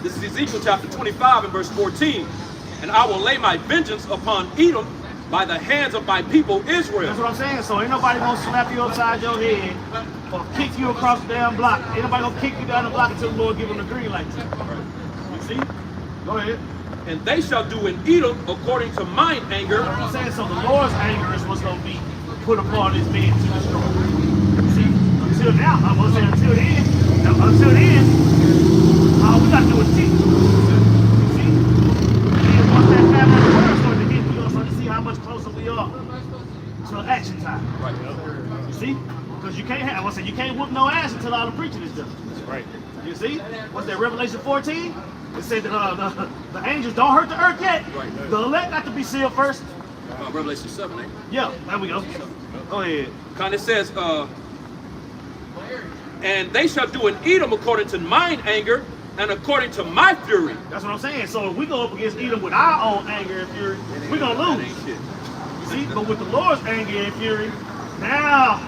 This is Ezekiel chapter 25 and verse 14. "And I will lay my vengeance upon Edom by the hands of my people Israel."
That's what I'm saying. So ain't nobody gonna slap you upside your head or kick you across the damn block. Ain't nobody gonna kick you down the block until the Lord give them the green light. You see? Go ahead.
"And they shall do in Edom according to mine anger."
That's what I'm saying. So the Lord's anger is what's gonna be put upon His men to destroy. You see? Until now, I'm gonna say until then, all we gotta do is teach. You see? And once that family of the word starts to hit, we're gonna start to see how much closer we are to action time.
Right.
You see? Because you can't whoop no ass until all the preaching is done.
Right.
You see? What's that, Revelation 14? It said that the angels don't hurt the earth yet.
Right.
The elect got to be sealed first.
Revelation 7, eh?
Yeah, there we go. Go ahead.
Kind of says, "And they shall do in Edom according to mine anger and according to my fury."
That's what I'm saying. So if we go up against Edom with our own anger and fury, we're going to
That
lose.
ain't shit.
You see? But with the Lord's anger and fury, now,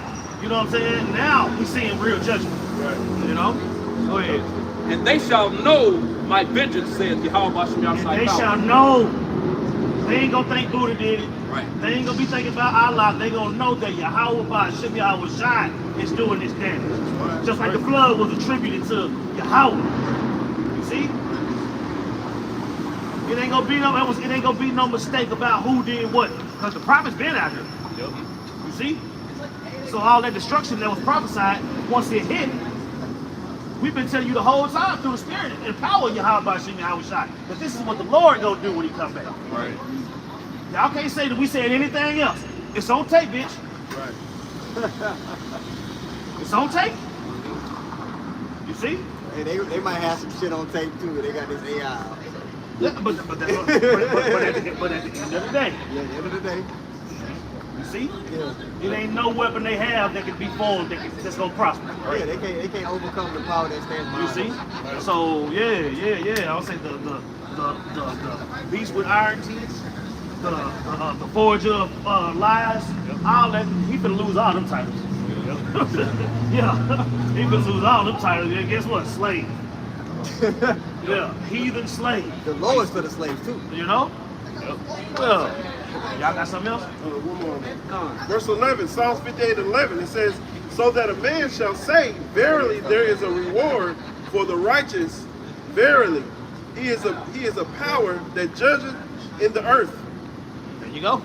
you know what I'm saying? Now we seeing real judgment.
Right.
You know? Go ahead.
"And they shall know my vengeance, saith Yahweh Bashem
And
Yahshua
they
Power."
shall know. They ain't gonna think Buddha did it.
Right.
They ain't gonna be thinking about Allah. They gonna know that Yahweh Bashem Yahweh Shai is doing this damage. Just like the flood was attributed to Yahweh. You see? It ain't gonna be no mistake about who did what. Because the prophet's been out here. You see? So all that destruction that was prophesied, once it hit, we've been telling you the whole time through the Spirit and power of Yahweh Bashem Yahweh Shai that this is what the Lord gonna do when He come back.
Right.
Y'all can't say that we said anything else. It's on tape, bitch.
Right.
It's on tape. You see?
Hey, they might have some shit on tape too. They got this AI.
Yeah, but at the end of the day,
Yeah, at the end of the day.
you see?
Yeah.
It ain't no weapon they have that can be formed that's gonna prosper.
Yeah, they can't overcome the power that stands
You
behind
see?
us.
So yeah. I would say the beast with iron teeth, the forger of lies, all that. He finna lose all them titles. Yeah, he finna lose all them titles. Yeah, guess what? Slave. Yeah, heathen slave.
The lowest for the slaves too.
You know? Well, y'all got something else?
One more. Verse 11, Psalms 58 and 11, it says, "So that a man shall say, verily there is a reward for the righteous. Verily, He is a power that judges in the earth.
There you go.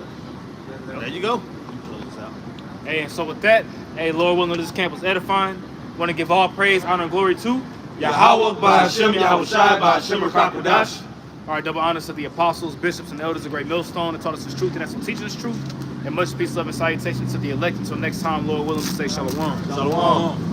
There you go. Close this out.
Hey, and so with that, hey, Lord willing, this camp was edifying. Want to give all praise, honor, and glory to
Yahweh by Hashem, Yahweh Shai by Hashem Rakakwadash.
All right, double honors to the apostles, bishops, and elders of Great Millstone that taught us this truth and that's what teaching us truth. And much peace, love, and salutations to the elect. Until next time, Lord willing, to say shalom.
Shalom.